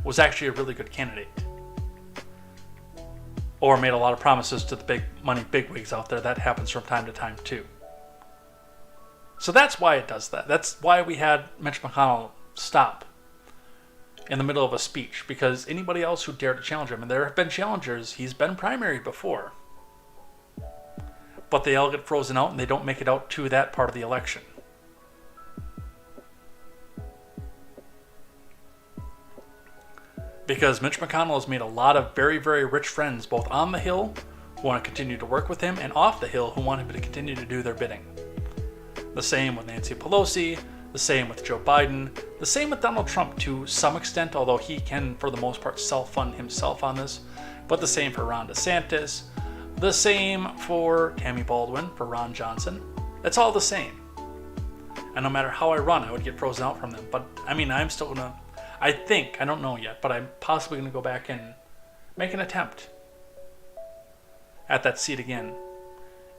was actually a really good candidate. Or made a lot of promises to the big money bigwigs out there. That happens from time to time too. So that's why it does that. That's why we had Mitch McConnell stop in the middle of a speech, because anybody else who dared to challenge him, and there have been challengers, he's been primary before, but they all get frozen out and they don't make it out to that part of the election. Because Mitch McConnell has made a lot of very, very rich friends, both on the Hill, who want to continue to work with him, and off the Hill, who want him to continue to do their bidding. The same with Nancy Pelosi, the same with Joe Biden, the same with Donald Trump to some extent, although he can, for the most part, self-fund himself on this, but the same for Ron DeSantis, the same for Tammy Baldwin, for Ron Johnson. It's all the same. And no matter how I run, I would get frozen out from them. But, I mean, I'm still going to, I don't know yet, but I'm possibly going to go back and make an attempt at that seat again.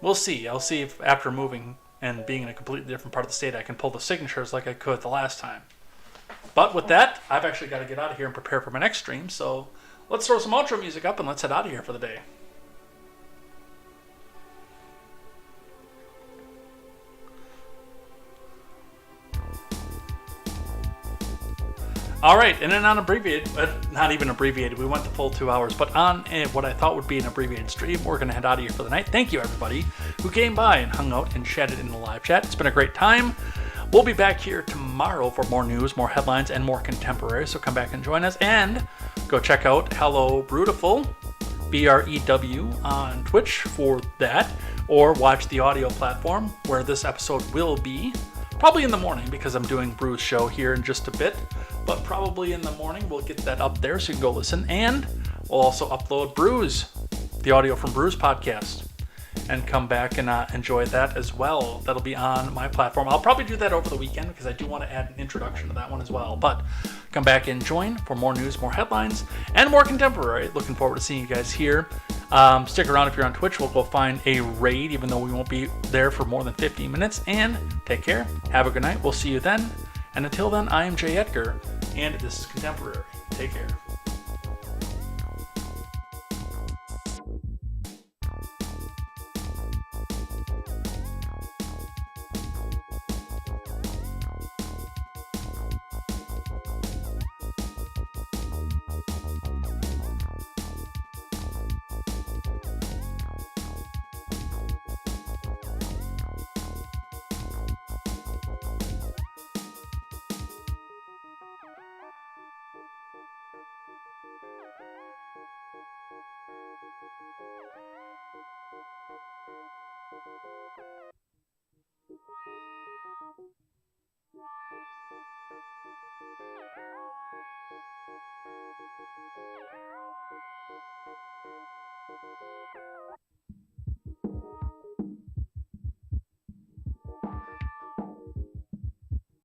We'll see. I'll see if after moving and being in a completely different part of the state, I can pull the signatures like I could the last time. But with that, I've actually got to get out of here and prepare for my next stream, so let's throw some outro music up and let's head out of here for the day. All right, and then on abbreviated, not even abbreviated, we went the full 2 hours, but on what I thought would be an abbreviated stream, we're going to head out of here for the night. Thank you, everybody who came by and hung out and chatted in the live chat. It's been a great time. We'll be back here tomorrow for more news, more headlines, and more contemporary, so come back and join us, and go check out Hello Brutiful, BREW, on Twitch for that, or watch the audio platform where this episode will be. Probably in the morning because I'm doing Brew's show here in just a bit, but probably in the morning we'll get that up there so you can go listen, and we'll also upload Brew's, the audio from Brew's podcast, and come back and enjoy that as well. That'll be on my platform. I'll probably do that over the weekend because I do want to add an introduction to that one as well, but come back and join for more news, more headlines, and more contemporary. Looking forward to seeing you guys here. Stick around if you're on Twitch. We'll go find a raid, even though we won't be there for more than 15 minutes. And take care. Have a good night. We'll see you then. And until then, I am Jay Edgar, and this is Contemporary. Take care.